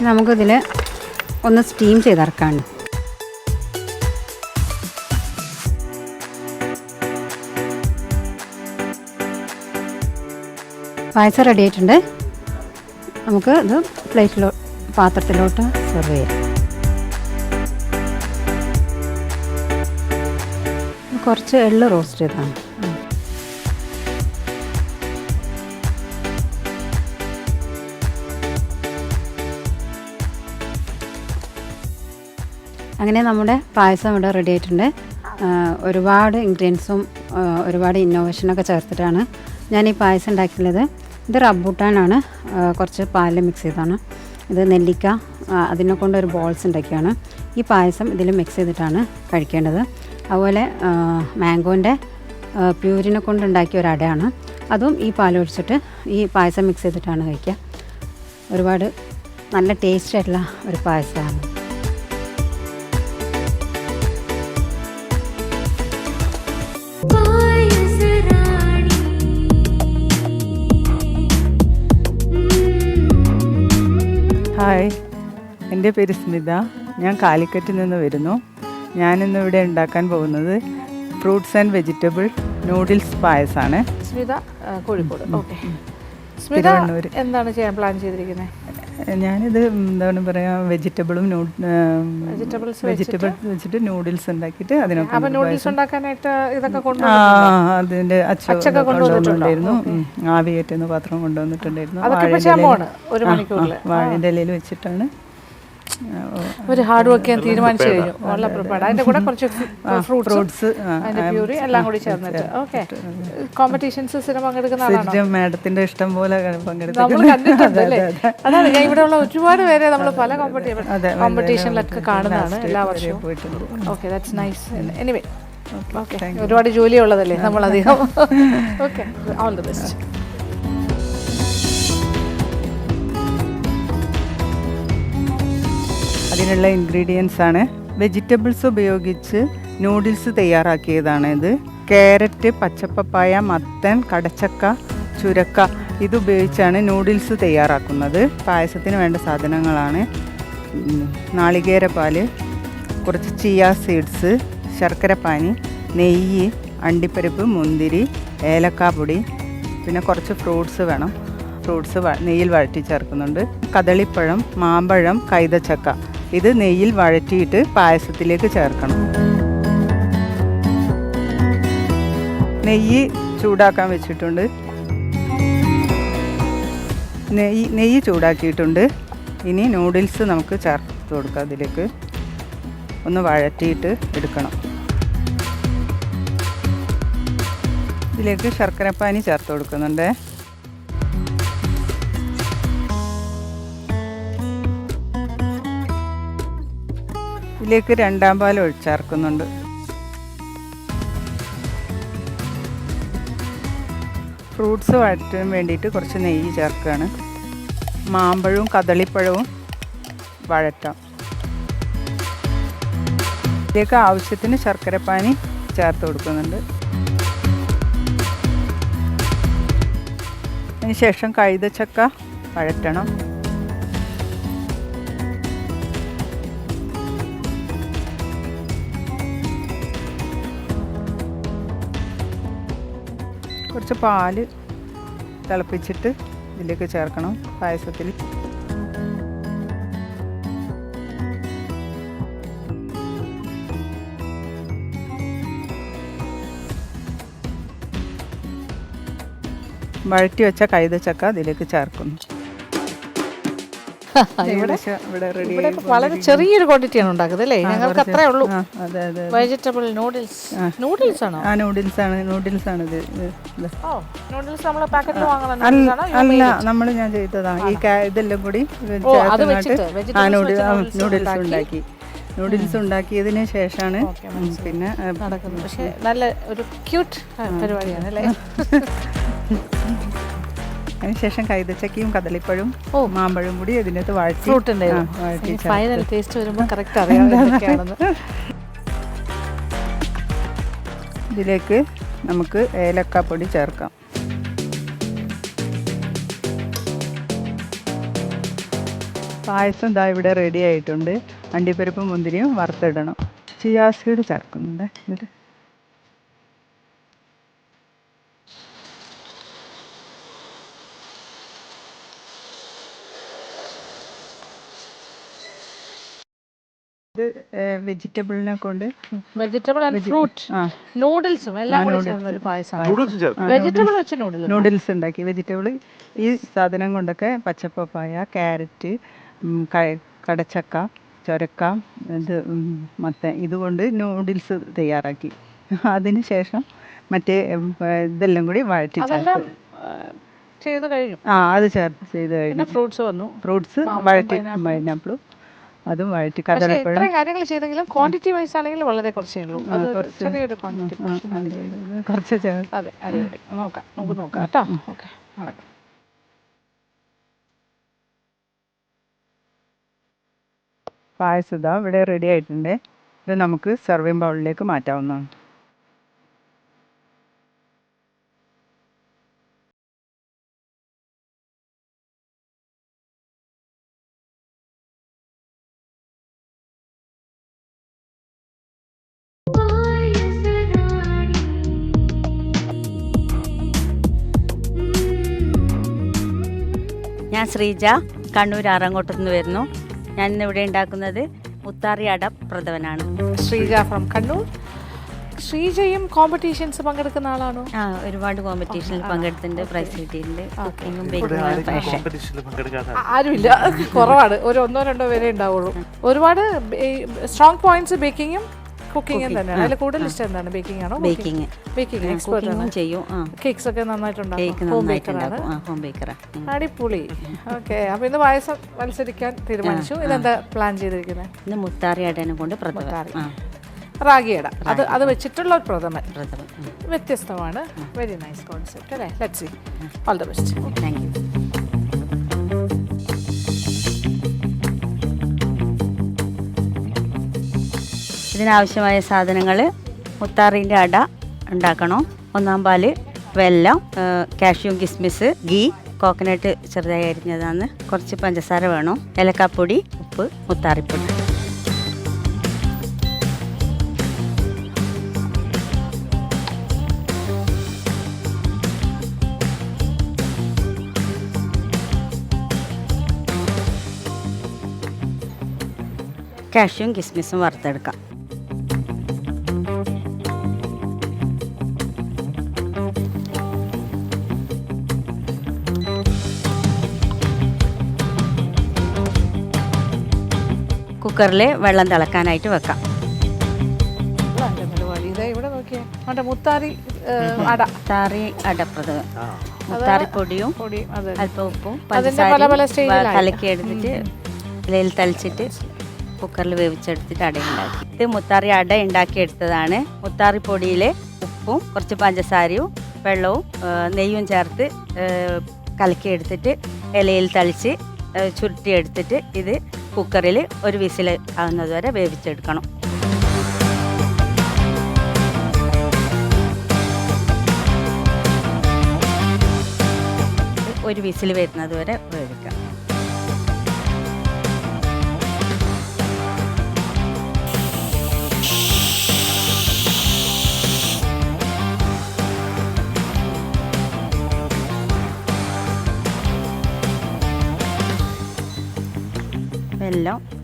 S4: നമുക്കിതിൽ ഒന്ന് സ്റ്റീം ചെയ്തിറക്കാണ്. പായസം റെഡി ആയിട്ടുണ്ട്. നമുക്ക് ഇത് പാത്രത്തിലോട്ട് സെർവ് ചെയ്യാം. കുറച്ച് എള്ള് റോസ്റ്റ് ചെയ്തതാണ്. അങ്ങനെ നമ്മുടെ പായസം ഇവിടെ റെഡി ആയിട്ടുണ്ട്. ഒരുപാട് ഇൻഗ്രീഡിയൻസും ഒരുപാട് ഇന്നോവേഷനൊക്കെ ചേർത്തിട്ടാണ് ഞാൻ ഈ പായസം ഉണ്ടാക്കിയുള്ളത്. ഇത് റംബൂട്ടാനാണ്, കുറച്ച് പാലിൽ മിക്സ് ചെയ്തതാണ്. ഇത് നെല്ലിക്ക, അതിനെ കൊണ്ട് ഒരു ബോൾസ് ഉണ്ടാക്കിയാണ്. ഈ പായസം ഇതിൽ മിക്സ് ചെയ്തിട്ടാണ് കഴിക്കേണ്ടത്. അതുപോലെ മാംഗോൻ്റെ പ്യൂരിനെ കൊണ്ടുണ്ടാക്കിയ ഒരു അടയാണ്, അതും ഈ പാലൊഴിച്ചിട്ട് ഈ പായസം മിക്സ് ചെയ്തിട്ടാണ് കഴിക്കുക. ഒരുപാട് നല്ല ടേസ്റ്റ് ആയിട്ടുള്ള ഒരു പായസമാണ്.
S5: ഹായ്, എൻ്റെ പേര് സ്മിത. ഞാൻ കാലിക്കറ്റിൽ നിന്ന് വരുന്നു. ഞാനിന്ന് ഇവിടെ ഉണ്ടാക്കാൻ പോകുന്നത് ഫ്രൂട്ട്സ് ആൻഡ് വെജിറ്റബിൾ നൂഡിൽസ് പായസമാണ്.
S1: സ്മിത, കോഴിക്കോട്. ഓക്കെ, സ്മിത എന്താണ് ചെയ്യാൻ പ്ലാൻ ചെയ്തിരിക്കുന്നത്?
S5: ഞാനിത് എന്താണ് പറയുക, വെജിറ്റബിൾസ് വെച്ചിട്ട് നൂഡിൽസ് ഉണ്ടാക്കിയിട്ട് അതിനൊക്കെ അതിൻ്റെ അച്ചൊക്കെ കൊണ്ടുവന്നിട്ടുണ്ടായിരുന്നു. ആവി കയറ്റുന്ന പാത്രം കൊണ്ടുവന്നിട്ടുണ്ടായിരുന്നു. വാഴയുടെ ഇലയിൽ വെച്ചിട്ടാണ്
S1: ഒരു ഹാർഡ് വർക്ക് ചെയ്യാൻ തീരുമാനിച്ചു കഴിഞ്ഞു. നല്ല പ്രിപ്പയർഡ്. അതിന്റെ കൂടെ കുറച്ച് ഫ്രൂട്ട്സ്, അതിന്റെ പ്യൂരി എല്ലാം കൂടി ചേർന്നിട്ട്. ഓക്കെ, കോമ്പറ്റീഷൻസ് സ്ഥിരം പങ്കെടുക്കുന്ന ആളാണോ?
S5: മാഡത്തിന്റെ ഇഷ്ടം പോലെ
S1: നമ്മൾ കണ്ടിട്ടുണ്ടല്ലേ? അതാണ് ഞാൻ ഇവിടെയുള്ള ഒരുപാട് പേരെ നമ്മൾ പല കോമ്പറ്റീഷനിലൊക്കെ കാണുന്നതാണ് എല്ലാ വർഷവും. Okay, that's nice. Anyway, okay, ഒരുപാട് ജോലിയുള്ളതല്ലേ നമ്മളധികം. Okay, all the best.
S5: അതിനുള്ള ഇൻഗ്രീഡിയൻസ് ആണ് വെജിറ്റബിൾസ് ഉപയോഗിച്ച് നൂഡിൽസ് തയ്യാറാക്കിയതാണിത്. ക്യാരറ്റ്, പച്ചപ്പപ്പായ, മത്തൻ, കടച്ചക്ക, ചുരക്ക ഇതുപയോഗിച്ചാണ് നൂഡിൽസ് തയ്യാറാക്കുന്നത്. പായസത്തിന് വേണ്ട സാധനങ്ങളാണ് നാളികേരപ്പാൽ, കുറച്ച് ചിയ സീഡ്സ്, ശർക്കരപ്പാനി, നെയ്യ്, അണ്ടിപ്പരിപ്പ്, മുന്തിരി, ഏലക്കാപ്പൊടി, പിന്നെ കുറച്ച് ഫ്രൂട്ട്സ് വേണം. ഫ്രൂട്ട്സ് നെയ്യിൽ വഴറ്റി ചേർക്കുന്നുണ്ട്. കദളിപ്പഴം, മാമ്പഴം, കൈതച്ചക്ക ഇത് നെയ്യിൽ വഴറ്റിയിട്ട് പായസത്തിലേക്ക് ചേർക്കണം. നെയ്യ് ചൂടാക്കാൻ വെച്ചിട്ടുണ്ട്. നെയ്യ് ചൂടാക്കിയിട്ടുണ്ട്. ഇനി നൂഡിൽസ് നമുക്ക് ചേർത്ത് കൊടുക്കാം. അതിലേക്ക് ഒന്ന് വഴറ്റിയിട്ട് എടുക്കണം. ഇതിലേക്ക് ശർക്കരപ്പാനി ചേർത്ത് കൊടുക്കുന്നുണ്ട്. ഇതിലേക്ക് 2 പാൽ ചേർക്കുന്നുണ്ട്. ഫ്രൂട്ട്സ് വഴറ്റാൻ വേണ്ടിയിട്ട് കുറച്ച് നെയ്യ് ചേർക്കുകയാണ്. മാമ്പഴവും കദളിപ്പഴവും വഴറ്റാം. ഇതിലേക്ക് ആവശ്യത്തിന് ശർക്കരപ്പാനി ചേർത്ത് കൊടുക്കുന്നുണ്ട്. അതിനുശേഷം കൈതച്ചക്ക വഴറ്റണം. കുറച്ച് പാല് തിളപ്പിച്ചിട്ട് ഇതിലേക്ക് ചേർക്കണം പായസത്തിൽ. വഴറ്റി വെച്ച കൈതച്ചക്ക ഇതിലേക്ക് ചേർക്കുന്നു.
S1: ഇവിടെ
S5: റെഡി.
S1: ഇവിടെ വളരെ ചെറിയൊരു ക്വാണ്ടിറ്റിയാണ് ഉണ്ടാക്കുന്നത് അല്ലേ? ഞങ്ങൾക്ക് അത്രേ ഉള്ളൂ.
S5: അതെ അതെ.
S1: Vegetable noodles. നൂഡിൽസ് ആണോ?
S5: നൂഡിൽസ് ആണ് ഇത്.
S1: ഓ, നൂഡിൽസ് നമ്മൾ പാക്കറ്റിൽ വാങ്ങണം.
S5: അല്ല, ഞാൻ ചെയ്തതാണ്. ഈ ഇതെല്ലാം കൂടി നൂഡിൽസ് ഉണ്ടാക്കി. നൂഡിൽസ് ഉണ്ടാക്കിയതിന് ശേഷമാണ് പിന്നെ
S1: നടക്കുന്നത്. പക്ഷേ നല്ല ഒരു ക്യൂട്ട് പരിപാടിയാണ് അല്ലേ?
S5: അതിനുശേഷം കൈതച്ചക്കയും കദളിപ്പഴവും മാമ്പഴവും കൂടി ഇതിനകത്ത് വഴറ്റി
S1: ഫ്രൂട്ടിൻ്റെ ഫൈനൽ ടേസ്റ്റ് വരുമ്പോൾ കറക്റ്റ് അറിയാം എന്തൊക്കെയാണെന്ന്.
S5: ഇതിലേക്ക് നമുക്ക് ഏലക്കാപ്പൊടി ചേർക്കാം. പായസം ഇതാ ഇവിടെ റെഡി ആയിട്ടുണ്ട്. അണ്ടിപ്പരിപ്പും മുന്തിരിയും വറുത്തിടണം. ചിയാ സീഡ് ചേർക്കുന്നുണ്ട്. എന്നിട്ട് ഇത് വെജിറ്റബിളിനെ കൊണ്ട്
S1: വെജിറ്റബിൾ ആൻഡ് ഫ്രൂട്ട് നൂഡിൽസും എല്ലാം കൂടി ചേർന്ന ഒരു പായസമാണ്. വെജിറ്റബിൾ വെച്ച്
S5: നൂഡിൽസ് ഉണ്ടാക്കി. വെജിറ്റബിൾ ഈ സാധനം കൊണ്ടൊക്കെ പച്ചപ്പപ്പായ, ക്യാരറ്റ്, കടച്ചക്ക, ചുരക്ക, ഇത് മത്തൻ ഇതുകൊണ്ട് നൂഡിൽസ് തയ്യാറാക്കി. അതിന് ശേഷം മറ്റേ ഇതെല്ലാം കൂടി വഴറ്റി ചേർത്ത്
S1: ചെയ്ത് കഴിഞ്ഞു.
S5: അത് ചേർത്ത് ചെയ്ത് കഴിഞ്ഞു.
S1: ഫ്രൂട്ട്സ് വന്നു.
S5: ഫ്രൂട്ട്സ് വഴറ്റി, പൈനാപ്പിളും അതും വഴറ്റി. കദളിപ്പഴം
S1: കാര്യങ്ങൾ ചെയ്തെങ്കിലും ക്വാണ്ടിറ്റി വൈസ് ആണെങ്കിൽ വളരെ കുറച്ചേ ഉള്ളൂ. ചെറിയൊരു ക്വാണ്ടിറ്റി
S5: കുറച്ച്
S1: അതെ. നോക്കാം, നമുക്ക് നോക്കാം കേട്ടോ. ഓക്കെ, നടക്കാം.
S5: പായസം ഇതാ ഇവിടെ റെഡി ആയിട്ടുണ്ട്. ഇത് നമുക്ക് സെർവിങ് ബൗളിലേക്ക് മാറ്റാവുന്നതാണ്.
S6: ഞാൻ ശ്രീജ, കണ്ണൂർ ആറങ്ങോട്ടു നിന്ന് വരുന്നു. ഞാൻ ഇന്നിവിടെ ഉണ്ടാക്കുന്നത് മുത്താറി അട പ്രഥമനാണ്.
S1: ശ്രീജ ഫ്രം കണ്ണൂർ. ശ്രീജയും കോമ്പറ്റീഷൻസ് പങ്കെടുക്കുന്ന ആളാണോ?
S6: ഒരുപാട് കോമ്പറ്റീഷനിൽ പങ്കെടുത്തിട്ടുണ്ട്, പ്രൈസ് കിട്ടിയിട്ടുണ്ട്. കുക്കിങ്ങും ബേക്കിങ്ങും
S1: ആരുമില്ല, കുറവാണ്. ഒരു 1-2 പേരെ ഉണ്ടാവുള്ളൂ. ഒരുപാട് സ്ട്രോങ് പോയിന്റ്സ് ബേക്കിങ്ങും കുക്കിങ്ങും തന്നെയാണ്. അതിൽ കൂടുതൽ ഇഷ്ടം എന്താണ്? ബേക്കിംഗ് ആണോ?
S6: ബേക്കിംഗ്
S1: എക്സ്പെർട്ട്
S6: ചെയ്യും.
S1: കേക്ക്സ് ഒക്കെ നന്നായിട്ടുണ്ടാക്കും.
S6: ഹോം ബേക്കറാണ്.
S1: അടിപൊളി. ഓക്കെ, അപ്പൊ ഇന്ന് പായസം മത്സരിക്കാൻ തീരുമാനിച്ചു. ഇതെന്താ പ്ലാൻ ചെയ്തിരിക്കുന്നത്?
S6: ഇന്ന് മുത്താറി അടനെ കൊണ്ട്
S1: റാഗിയട, അത് വെച്ചിട്ടുള്ള ഒരു പ്രഥമൻ. വ്യത്യസ്തമാണ്. വെരി നൈസ് കോൺസെപ്റ്റ് അല്ലേ? Let's see. All the best.
S6: Thank you. ഇതിനാവശ്യമായ സാധനങ്ങൾ: മുത്താറിൻ്റെ അട ഉണ്ടാക്കണം. 1-ാം പാല്, വെല്ലം, കാഷ്യൂ കിസ്മിസ്, ഗീ, കോക്കനട്ട് ചെറുതായി അരിഞ്ഞതാണ്, കുറച്ച് പഞ്ചസാര വേണം, ഏലക്കാപ്പൊടി, ഉപ്പ്, മുത്താറിപ്പൊടി. കാഷ്യൂം കിസ്മിസും വറുത്തെടുക്കാം. കുക്കറിൽ വെള്ളം തിളക്കാനായിട്ട് വെക്കാം.
S1: ഇത് ഇവിടെ നോക്കിയേ, മറ്റേ മുത്താറി അട,
S6: മുത്താറി അടപ്രഥമൻ. മുത്താറിപ്പൊടിയും
S1: പൊടിയും അതെ,
S6: അല്പം ഉപ്പും
S1: അതിന്റെ പല പല സ്റ്റേജിലായി
S6: കലക്കി എടുത്തിട്ട് ഇലയിൽ തളിച്ചിട്ട് കുക്കറിൽ വേവിച്ചെടുത്തിട്ട് അട ഉണ്ടാക്കി. ഇത് മുത്താറി അട ഉണ്ടാക്കിയെടുത്തതാണ്. മുത്താറിപ്പൊടിയിൽ ഉപ്പും കുറച്ച് പഞ്ചസാരയും വെള്ളവും നെയ്യും ചേർത്ത് കലക്കി എടുത്തിട്ട് ഇലയിൽ തളിച്ച് ചുരുട്ടിയെടുത്തിട്ട് ഇത് കുക്കറിൽ ഒരു വിസിൽ ആകുന്നത് വരെ വേവിച്ചെടുക്കണം. ഒരു വിസിൽ വരുന്നത് വരെ വേവിക്കാം.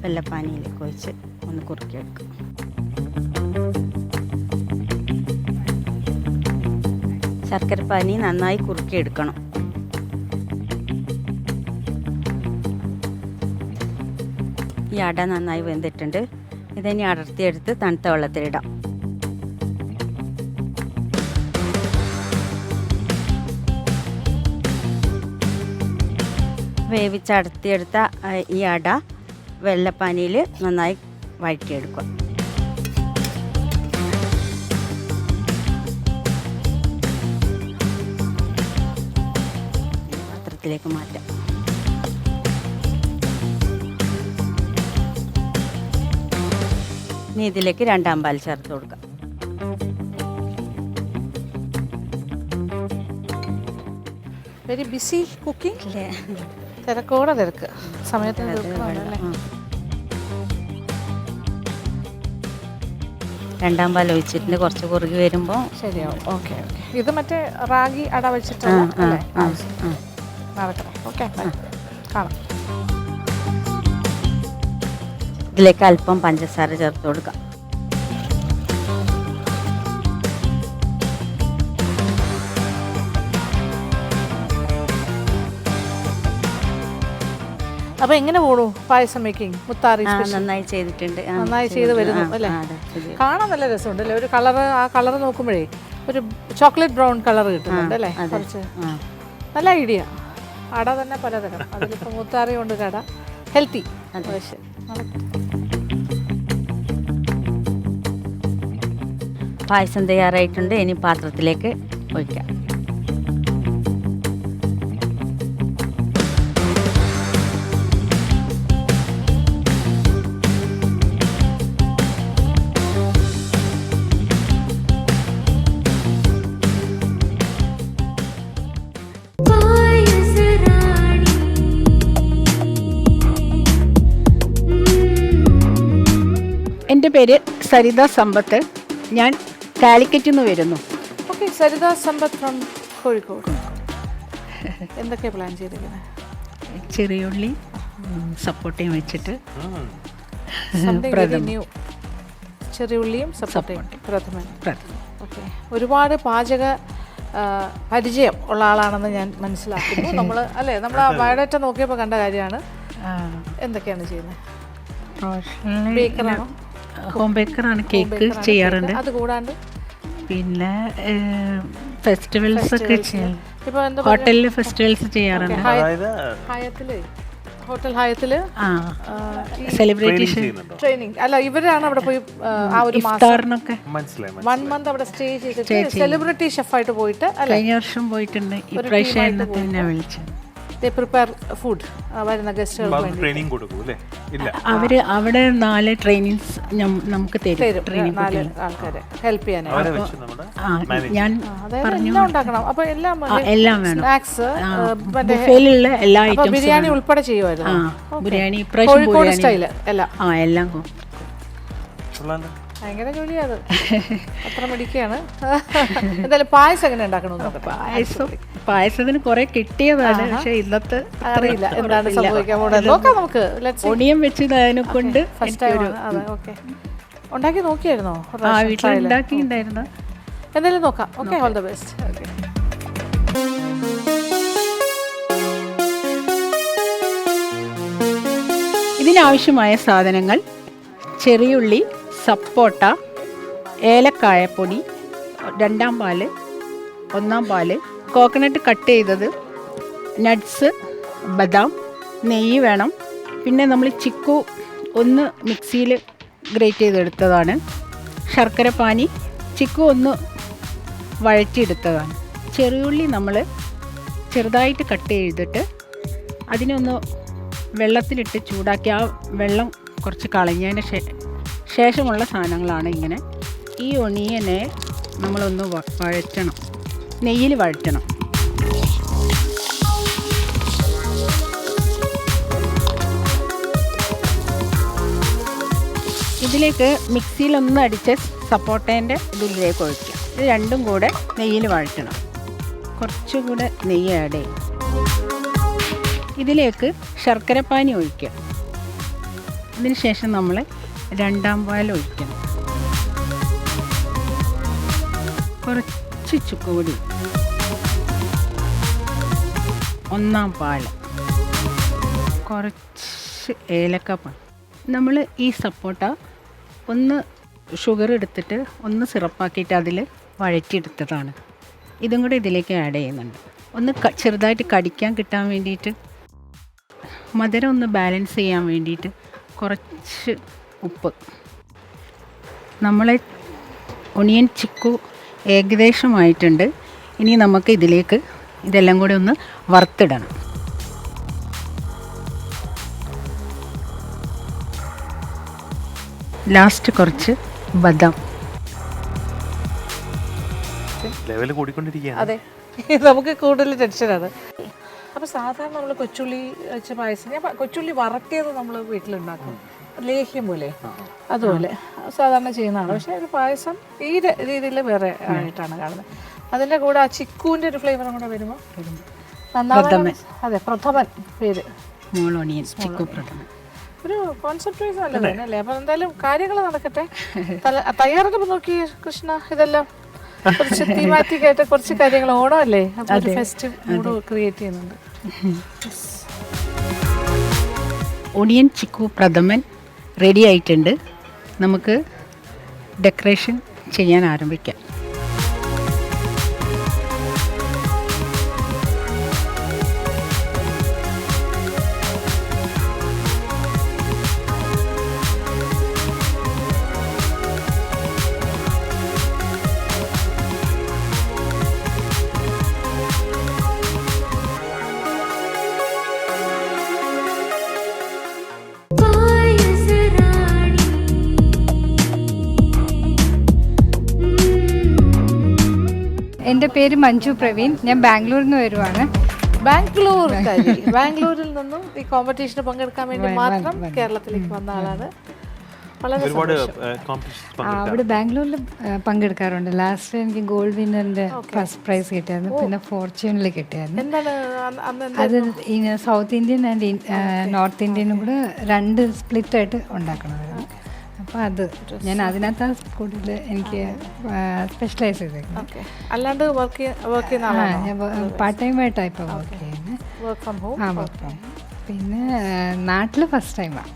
S6: വെള്ളപ്പാനിയിലേക്ക് ഒഴിച്ച് ഒന്ന് കുറുക്കിയെടുക്കും. ശർക്കരപ്പാനി നന്നായി കുറുക്കിയെടുക്കണം. ഈ അട നന്നായി വെന്തിട്ടുണ്ട്. ഇതിനി അടർത്തിയെടുത്ത് തണുത്ത വെള്ളത്തിലിടാം. വേവിച്ചടർത്തിയെടുത്ത ഈ അട വെള്ളപ്പാനിയിൽ നന്നായി വഴറ്റിയെടുക്കുക. പാത്രത്തിലേക്ക് മാറ്റാം. ഇനി ഇതിലേക്ക് 2-ാം പാൽ ചേർത്ത് കൊടുക്കാം.
S1: വെരി ബിസി കുക്കിംഗ് അല്ലേ? തിരക്കോടെ തിരക്ക് സമയത്തിന് തീർക്കണമല്ലേ?
S6: 2-ാം പാൽ ഒഴിച്ചിട്ടുണ്ട്. കുറച്ച് കുറുകി വരുമ്പോൾ
S1: ശരിയാവും. Okay okay. ഇത് മറ്റേ റാഗി അട വെച്ചിട്ടുള്ള അല്ലേ? നടക്കണം. ഓക്കെ, കാണാം.
S6: ഇതിലേക്ക് അല്പം പഞ്ചസാര ചേർത്ത് കൊടുക്കാം.
S1: അപ്പൊ എങ്ങനെ പോണു പായസം മേക്കിംഗ്? മുത്താറി
S6: നന്നായി ചെയ്തിട്ടുണ്ട്.
S1: നന്നായി ചെയ്ത് വരുന്നു അല്ലേ? കാണാൻ നല്ല രസമുണ്ട് അല്ലേ? ഒരു കളറ്, ആ കളർ നോക്കുമ്പോഴേ ഒരു ചോക്ലേറ്റ് ബ്രൗൺ കളർ കിട്ടുന്നുണ്ട് അല്ലേ? കുറച്ച് നല്ല ഐഡിയ. അട തന്നെ പലതരം, അതിലിപ്പോൾ മുത്താറി കൊണ്ട് കട ഹെൽത്തി.
S6: പായസം തയ്യാറായിട്ടുണ്ട്. ഇനി പാത്രത്തിലേക്ക് ഒഴിക്കാം.
S3: എൻ്റെ പേര് സരിത സമ്പത്ത്. ഞാൻ കാലിക്കറ്റിൽ നിന്ന് വരുന്നു.
S1: Okay, Saritha Sampath from Kozhikode. എന്തൊക്കെയാണ് പ്ലാൻ ചെയ്തിരിക്കുന്നത്?
S7: ചെറിയുള്ളി സപ്പോട്ടയും വെച്ചിട്ട്
S1: ന്യൂ ചെറിയുള്ളിയും സപ്പോട്ടയും പ്രഥമൻ. ഓക്കെ, ഒരുപാട് പാചക പരിചയം ഉള്ള ആളാണെന്ന് ഞാൻ മനസ്സിലാക്കുന്നു. നമ്മൾ അല്ലേ, നമ്മൾ ആ ബയോഡേറ്റ നോക്കിയപ്പോൾ കണ്ട കാര്യമാണ്. എന്തൊക്കെയാണ് ചെയ്യുന്നത്? ബേക്കറാണോ?
S7: ഹോം ബേക്കറാണ്. കേക്ക് ചെയ്യാറുണ്ട്.
S1: അത് കൂടാണ്ട്
S7: പിന്നെ ഫെസ്റ്റിവൽസ് ഒക്കെ ചെയ്യാം. ഹോട്ടലിൽ ഫെസ്റ്റിവൽസ് ചെയ്യാറുണ്ട്.
S1: ഹോട്ടൽ ഹയത്തില്
S7: സെലിബ്രേഷൻ
S1: ട്രെയിനിങ് അല്ല, ഇവരാണ് അവിടെ പോയി ആ ഒരു മാസം 1 മന്ത് അവിടെ സ്റ്റേ ചെയ്തിട്ട് സെലിബ്രിറ്റി ഷെഫായിട്ട് പോയിട്ട് അല്ലേ?
S7: കഴിഞ്ഞ വർഷം പോയിട്ടുണ്ട്. ഇപ്രാവശ്യം തന്നെ വിളിച്ചു.
S1: ദേ പ്രിപ്പയർ ഫുഡ് വരുന്ന ഗസ്റ്റുകൾക്ക് വേണ്ടി
S2: ട്രെയിനിങ് കൊടുക്കും അല്ലേ? ഇല്ല,
S7: അവര് അവിടെ 4 ട്രെയിനിങ്സ് നമുക്ക് തരും.
S1: തരും
S7: ട്രെയിനിങ്
S1: 4 ആൾക്കാരെ ഹെൽപ്പ് ചെയ്യാനായിട്ട്.
S2: അവരെ വെച്ച് നമ്മുടെ
S7: ഞാൻ
S1: അതായത് എല്ലാം ഉണ്ടാക്കണം. അപ്പോൾ എല്ലാം
S7: എല്ലാം വേണം.
S1: സ്നാക്സ്
S7: ബുഫേയിലുള്ള എല്ലാ ഐറ്റംസും
S1: ബിരിയാണി ഉൾപ്പെടെ ചെയ്യുമായിരുന്നു.
S7: ബിരിയാണി
S1: കോഴിക്കോട് സ്റ്റൈല് എല്ലാം.
S7: എല്ലാം
S2: കൊള്ളാലോ.
S1: ഭയങ്കര ജോലിയാണ്. അത്ര മിടിക്കുകയാണ്. എന്തായാലും പായസം എങ്ങനെ ഉണ്ടാക്കണമെന്ന്
S7: പായസത്തിന് കുറെ കിട്ടിയതാണ്. പക്ഷെ ഇന്നത്തെ
S1: അറിയില്ല എന്താണ് സംഭവിക്കാൻ പോകുന്നത്. നോക്കാം നമുക്ക്.
S7: ഒണിയം വെച്ചതിനെ കൊണ്ട്
S1: ഫസ്റ്റ് ടൈം. അതെ, ഓക്കെ. ഉണ്ടാക്കി നോക്കിയായിരുന്നോ?
S7: വീട്ടിലുണ്ടാക്കിയിട്ടുണ്ടായിരുന്നു.
S1: എന്തായാലും നോക്കാം. Okay, all the best. Okay.
S7: ഇതിനാവശ്യമായ സാധനങ്ങൾ: ചെറിയുള്ളി, സപ്പോട്ട, ഏലക്കായപ്പൊടി, 2-ാം പാല്, 1-ാം പാല്, കോക്കനട്ട് കട്ട് ചെയ്തത്, നട്ട്സ്, ബദാം, നെയ്യ് വേണം. പിന്നെ നമ്മൾ ചിക്കു ഒന്ന് മിക്സിയിൽ ഗ്രേറ്റ് ചെയ്തെടുത്തതാണ്. ശർക്കര പാനി, ചിക്കു ഒന്ന് വഴറ്റിയെടുത്തതാണ്. ചെറിയുള്ളി നമ്മൾ ചെറുതായിട്ട് കട്ട് ചെയ്തിട്ട് അതിനൊന്ന് വെള്ളത്തിലിട്ട് ചൂടാക്കി ആ വെള്ളം കുറച്ച് കളഞ്ഞതിന് ശേഷമുള്ള സാധനങ്ങളാണ് ഇങ്ങനെ. ഈ ഒണിയനെ നമ്മളൊന്ന് വഴറ്റണം, നെയ്യിൽ വഴറ്റണം. ഇതിലേക്ക് മിക്സിയിലൊന്ന് അടിച്ച് സപ്പോട്ടേൻ്റെ ഇതിലേക്ക് ഒഴിക്കുക. ഇത് രണ്ടും കൂടെ നെയ്യിൽ വഴറ്റണം. കുറച്ചുകൂടെ നെയ്യ് ആഡ് ചെയ്യും. ഇതിലേക്ക് ശർക്കരപ്പാനി ഒഴിക്കുക. ഇതിന് ശേഷം നമ്മൾ 2-ാം പാൽ ഒഴിക്കണം. കുറച്ച് ചുക്കുപൊടി, 1-ാം പാല്, കുറച്ച് ഏലക്കപ്പാൽ. നമ്മൾ ഈ സപ്പോട്ട ഒന്ന് ഷുഗർ എടുത്തിട്ട് ഒന്ന് സിറപ്പാക്കിയിട്ട് അതിൽ വഴറ്റിയെടുത്തതാണ്. ഇതും കൂടെ ഇതിലേക്ക് ആഡ് ചെയ്യുന്നുണ്ട്. ഒന്ന് ചെറുതായിട്ട് കടിക്കാൻ കിട്ടാൻ വേണ്ടിയിട്ട്, മധുരം ഒന്ന് ബാലൻസ് ചെയ്യാൻ വേണ്ടിയിട്ട് കുറച്ച് ഉപ്പ്. നമ്മളെ ഒണിയൻ ചിക്കു ഏകദേശമായിട്ടുണ്ട്. ഇനി നമുക്ക് ഇതിലേക്ക് ഇതെല്ലാം കൂടി ഒന്ന് വറുത്തിടണം. ലാസ്റ്റ് കുറച്ച് ബദാം.
S2: ലെവൽ കൂടിക്കൊണ്ടിരിക്കുകയാണ്.
S1: അതെ, നമുക്ക് കൂടുതൽ ടെൻഷനാണ്. അപ്പോൾ സാധാരണ നമ്മൾ കൊച്ചുള്ളി വെച്ച പായസം, ഞാൻ കൊച്ചുള്ളി വറക്കിയത് നമ്മൾ വീട്ടിലുണ്ടാക്കും, ലേഹ്യം പോലെ, അതുപോലെ സാധാരണ ചെയ്യുന്നതാണ്. പക്ഷേ ഒരു പായസം ഈ രീതിയിൽ വേറെ ആയിട്ടാണ് കാണുന്നത്. അതിൻ്റെ കൂടെ ആ ചിക്കുവിൻ്റെ ഒരു ഫ്ലേവറും കൂടെ വരുമ്പോൾ നന്നാവും. അതെ, പ്രഥമൻ പേര്,
S7: ഒണിയൻ ചിക്കു പ്രഥമൻ.
S1: ഒരു കോൺസെപ്റ്റ് വൈസ് നല്ലതാണ് അല്ലേ? അപ്പോൾ എന്തായാലും കാര്യങ്ങൾ നടക്കട്ടെ. തയ്യാറെടുപ്പ് നോക്കി കൃഷ്ണ, ഇതെല്ലാം കുറച്ച് തീമാറ്റിക് ആയിട്ട് കുറച്ച് കാര്യങ്ങൾ. ഓണമല്ലേ, അപ്പോൾ ഒരു ഫെസ്റ്റീവ് മൂഡ് ക്രിയേറ്റ് ചെയ്യുന്നുണ്ട്.
S7: ഒണിയൻ ചിക്കു പ്രഥമൻ റെഡി ആയിട്ടുണ്ട്. നമുക്ക് ഡെക്കറേഷൻ ചെയ്യാൻ ആരംഭിക്കാം.
S8: എൻ്റെ പേര് മഞ്ജു പ്രവീൺ. ഞാൻ ബാംഗ്ലൂരിൽ നിന്ന് വരുവാണ്.
S1: ബാംഗ്ലൂരിൽ നിന്നും ഈ കോമ്പറ്റീഷന് പങ്കെടുക്കാൻ വേണ്ടി മാത്രം കേരളത്തിലേക്ക് വന്ന ആളാണ്.
S2: ഒരുപാട്
S8: അവിടെ ബാംഗ്ലൂരിൽ പങ്കെടുക്കാറുണ്ട്. ലാസ്റ്റ് എനിക്ക് ഗോൾഡ് വിന്നറിൻ്റെ ഫസ്റ്റ് പ്രൈസ് കിട്ടിയായിരുന്നു. പിന്നെ ഫോർച്യൂണിൽ കിട്ടിയായിരുന്നു. അത് സൗത്ത് ഇന്ത്യൻ ആൻഡ് നോർത്ത് ഇന്ത്യനും കൂടെ 2 സ്പ്ലിറ്റായിട്ട് ഉണ്ടാക്കണമായിരുന്നു. അപ്പോൾ അത് ഞാൻ അതിനകത്താണ് കൂടുതൽ എനിക്ക് സ്പെഷ്യലൈസ് ചെയ്തേക്കുന്നത്.
S1: അല്ലാണ്ട്
S8: ഞാൻ പാർട്ട് ടൈമായിട്ടാണ് ഇപ്പോൾ വർക്ക് ചെയ്യുന്നത്.
S1: Work from home.
S8: Work from. പിന്നെ നാട്ടിൽ ഫസ്റ്റ് ടൈമാണ്.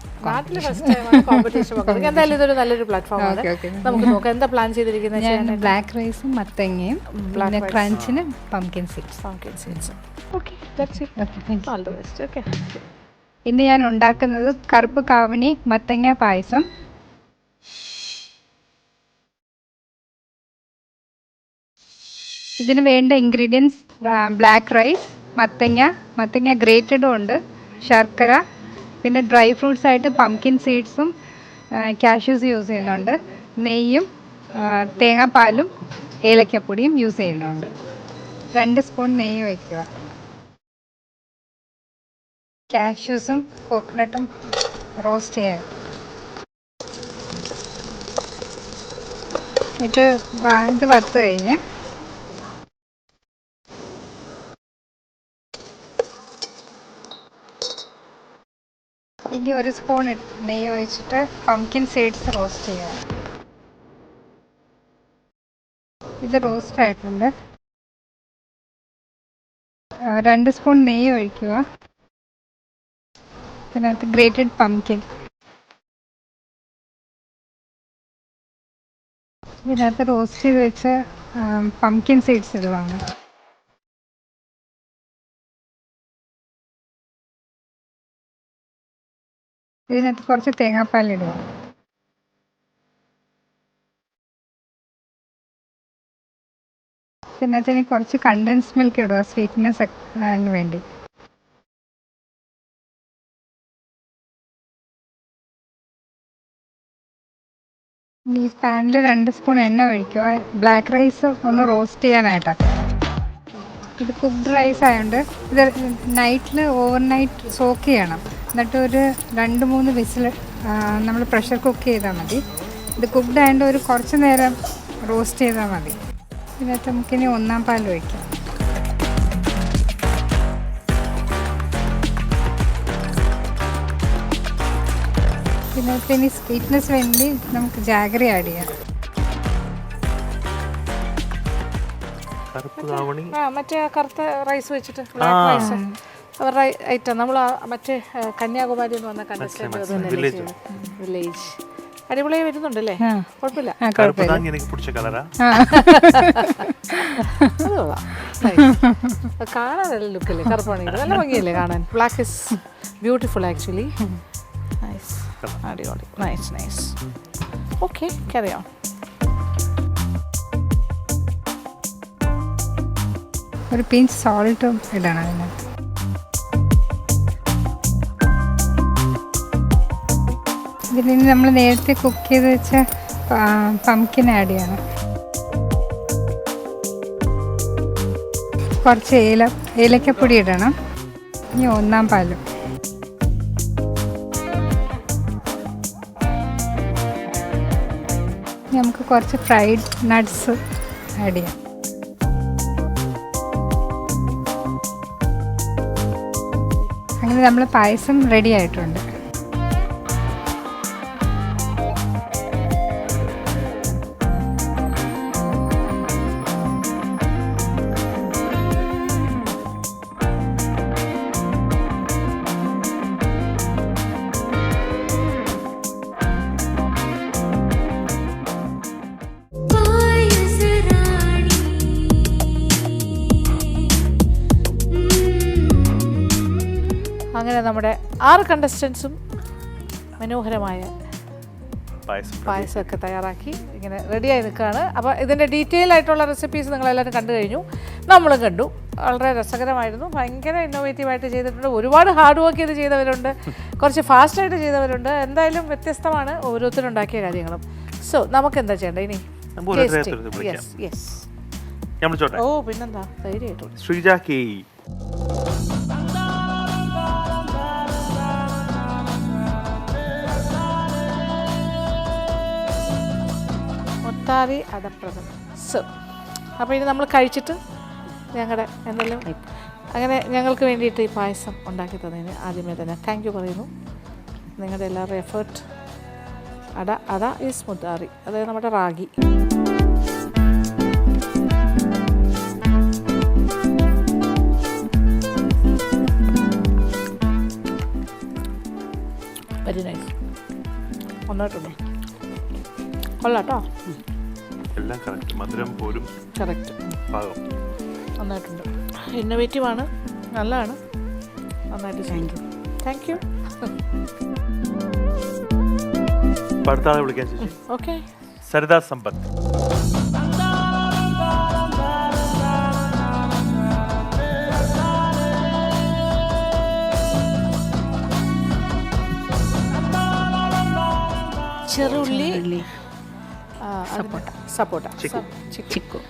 S1: എന്തായാലും ഇതൊരു നല്ലൊരു പ്ലാറ്റ്ഫോമാണ്. നമുക്ക് നോക്കാം എന്താ പ്ലാൻ ചെയ്തിരിക്കുന്നത്.
S8: ഞാൻ ബ്ലാക്ക് റൈസും മത്തങ്ങയും പിന്നെ ക്രഞ്ചിന് പംകിൻ സീഡ്സ്. ഇന്ന് ഞാൻ ഉണ്ടാക്കുന്നത് കറുപ്പ് കാവണി മത്തങ്ങ പായസം. ഇതിന് വേണ്ട ഇൻഗ്രീഡിയൻസ്: ബ്ലാക്ക് റൈസ്, മത്തങ്ങ ഗ്രേറ്റഡും ഉണ്ട്, ശർക്കര, പിന്നെ ഡ്രൈ ഫ്രൂട്ട്സ് ആയിട്ട് പംകിൻ സീഡ്സും കാഷ്യൂസ് യൂസ് ചെയ്യുന്നുണ്ട്, നെയ്യും തേങ്ങാപ്പാലും ഏലക്കപ്പൊടിയും യൂസ് ചെയ്യുന്നുണ്ട്. 2 സ്പൂൺ നെയ്യ് വയ്ക്കുക. കാഷ്യൂസും കോക്കനട്ടും റോസ്റ്റ് ചെയ്യുക. ഇത് വറുത്ത് കഴിഞ്ഞ് ഇനി 1 സ്പൂൺ നെയ്യ് ഒഴിച്ചിട്ട് പംകിൻ സീഡ്സ് റോസ്റ്റ് ചെയ്യുക. ഇത് റോസ്റ്റ് ആയിട്ടുണ്ട്. 2 സ്പൂൺ നെയ്യ് ഒഴിക്കുക. ഇതിനകത്ത് ഗ്രേറ്റഡ് പംകിൻ, ഇതിനകത്ത് റോസ്റ്റ് ചെയ്ത് വെച്ച പംകിൻ സീഡ്സ് ഇടുവാണ്. ഇതിനകത്ത് കുറച്ച് തേങ്ങാപ്പാലിടുക. ഇതിനകത്ത് ഇനി കുറച്ച് കണ്ടൻസ് മിൽക്ക് ഇടുക, സ്വീറ്റ്നെസ് വേണ്ടി. ഈ പാനിൽ 2 സ്പൂൺ എണ്ണ ഒഴിക്കുക. ബ്ലാക്ക് റൈസ് ഒന്ന് റോസ്റ്റ് ചെയ്യാനായിട്ടാണ്. ഇത് കുക്ക്ഡ് റൈസ് ആയതുകൊണ്ട് ഇത് നൈറ്റിൽ ഓവർനൈറ്റ് സോക്ക് ചെയ്യണം. എന്നിട്ട് ഒരു 2-3 വിസിൽ നമ്മൾ പ്രഷർ കുക്ക് ചെയ്താൽ മതി. ഇത് കുക്ക്ഡ് ആയതുകൊണ്ട് ഒരു കുറച്ച് നേരം റോസ്റ്റ് ചെയ്താൽ മതി. ഇതിനകത്ത് നമുക്കിനി 1-ാം പാൽ ഒഴിക്കാം. ഇതിനകത്ത് ഇനി സ്വീറ്റ്നെസ് വേണ്ടി നമുക്ക് ജാഗറി ആഡ് ചെയ്യാം.
S1: മറ്റേ കറുത്ത റൈസ് വെച്ചിട്ട് ബ്ലാക്ക് റൈസ് അവരുടെ ഐറ്റം നമ്മൾ മറ്റേ കന്യാകുമാരി എന്ന് പറഞ്ഞ കണ്ടസ്റ്റന്റ് വില്ലേജ് അടിപൊളിയായി വരുന്നുണ്ടല്ലേ? കുഴപ്പമില്ല. കാണാനല്ല ലുക്കല്ലേ, കറുപ്പാണെങ്കിൽ നല്ല ഭംഗിയല്ലേ കാണാൻ. Black is beautiful actually. Nice, അടിപൊളി, നൈസ്. Okay, carry on.
S8: ഒരു പിഞ്ച് സോൾട്ടും ഇടണം അതിനകത്ത്. ഇതിന് നമ്മൾ നേരത്തെ കുക്ക് ചെയ്ത് വെച്ച പംകിൻ ആഡ് ചെയ്യണം. കുറച്ച് ഏലക്കപ്പൊടി ഇടണം. ഇനി 1-ാം പാലും. നമുക്ക് കുറച്ച് ഫ്രൈഡ് നട്ട്സ് ആഡ് ചെയ്യാം. അങ്ങനെ നമ്മൾ പായസം റെഡി ആയിട്ടുണ്ട്.
S1: അങ്ങനെ നമ്മുടെ 6 കണ്ടസ്റ്റൻസും മനോഹരമായ പായസമൊക്കെ തയ്യാറാക്കി ഇങ്ങനെ റെഡിയായി നിൽക്കുകയാണ്. അപ്പോൾ ഇതിൻ്റെ ഡീറ്റെയിൽ ആയിട്ടുള്ള റെസിപ്പീസ് നിങ്ങളെല്ലാവരും കണ്ടു കഴിഞ്ഞു, നമ്മളും കണ്ടു. വളരെ രസകരമായിരുന്നു, ഭയങ്കര ഇന്നോവേറ്റീവായിട്ട് ചെയ്തിട്ടുണ്ട്. ഒരുപാട് ഹാർഡ് വർക്ക് ചെയ്ത് ചെയ്തവരുണ്ട്, കുറച്ച് ഫാസ്റ്റായിട്ട് ചെയ്തവരുണ്ട്. എന്തായാലും വ്യത്യസ്തമാണ് ഓരോരുത്തരും ഉണ്ടാക്കിയ കാര്യങ്ങളും. സോ നമുക്ക് എന്താ ചെയ്യേണ്ടത് ഇനി? ഓ പിന്നെന്താ, ധൈര്യമായിട്ടും.
S2: ശ്രീജ കെ
S1: മുത്താറി അടപ്രഥമൻ. സോ അപ്പോൾ ഇനി നമ്മൾ കഴിച്ചിട്ട് ഞങ്ങളുടെ എന്തെങ്കിലും അങ്ങനെ ഞങ്ങൾക്ക് വേണ്ടിയിട്ട് ഈ പായസം ഉണ്ടാക്കി തന്നതിന് ആദ്യമേ തന്നെ താങ്ക് യു പറയുന്നു. നിങ്ങളുടെ എല്ലാവരുടെ എഫേർട്ട്. അട ഈസ് മുത്താറി, അതായത് നമ്മുടെ റാഗി. Very nice. ഒന്നായിട്ടുണ്ടോ? കൊള്ളാട്ടോ,
S2: എല്ലാം കറക്റ്റ്, മധുരം പോലും
S1: കറക്റ്റ്,
S2: പാകം,
S1: നന്നായിട്ടുണ്ട്. ഇന്നോവേറ്റീവാണ്, നല്ലതാണ്, നന്നായിട്ട്. Thank you.
S2: അടുത്ത ആളെ വിളിക്കാൻ ചേച്ചി.
S1: ഓക്കെ,
S2: സരിത സമ്പത്ത്.
S1: ചെറുള്ളി, സപ്പോട്ട, ചിക്കും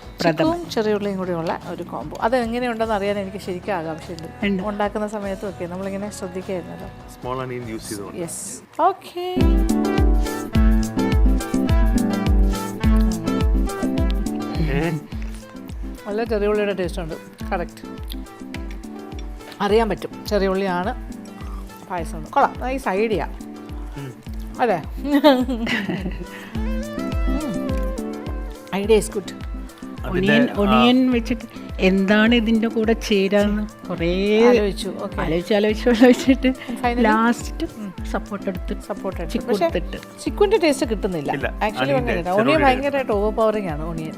S1: ചെറിയുള്ളിയും കൂടിയുള്ള ഒരു കോംബോ. അത് എങ്ങനെയുണ്ടെന്ന് അറിയാൻ എനിക്ക് ശരിക്കും ആകാംക്ഷയുണ്ട്. ഉണ്ടാക്കുന്ന സമയത്തും ഒക്കെ നമ്മളിങ്ങനെ ശ്രദ്ധിക്കായിരുന്നല്ലോ.
S2: സ്മോൾ അണിയൻ യൂസ് ചെയ്തോളൂ.
S1: Yes, okay. നല്ല ചെറിയുള്ളിയുടെ ടേസ്റ്റ് ഉണ്ട്. കറക്റ്റ്, അറിയാൻ പറ്റും ചെറിയുള്ളിയാണ് പായസം. കൊള്ളാം, നൈസ് ഐഡിയ അല്ലേ? Idea is good.
S7: ഒണിയൻ വെച്ചിട്ട് എന്താണ് ഇതിന്റെ കൂടെ ചേരാന്ന് കുറേ ആലോചിച്ചിട്ട് ലാസ്റ്റ് സപ്പോർട്ട് എടുത്തിട്ട്
S1: ചിക്കുവിന്റെ ടേസ്റ്റ് കിട്ടുന്നില്ല ആക്ച്വലി. ഒണിയൻ ഭയങ്കരമായിട്ട് ഓവർ പവറിംഗ് ആണ്. ഒണിയൻ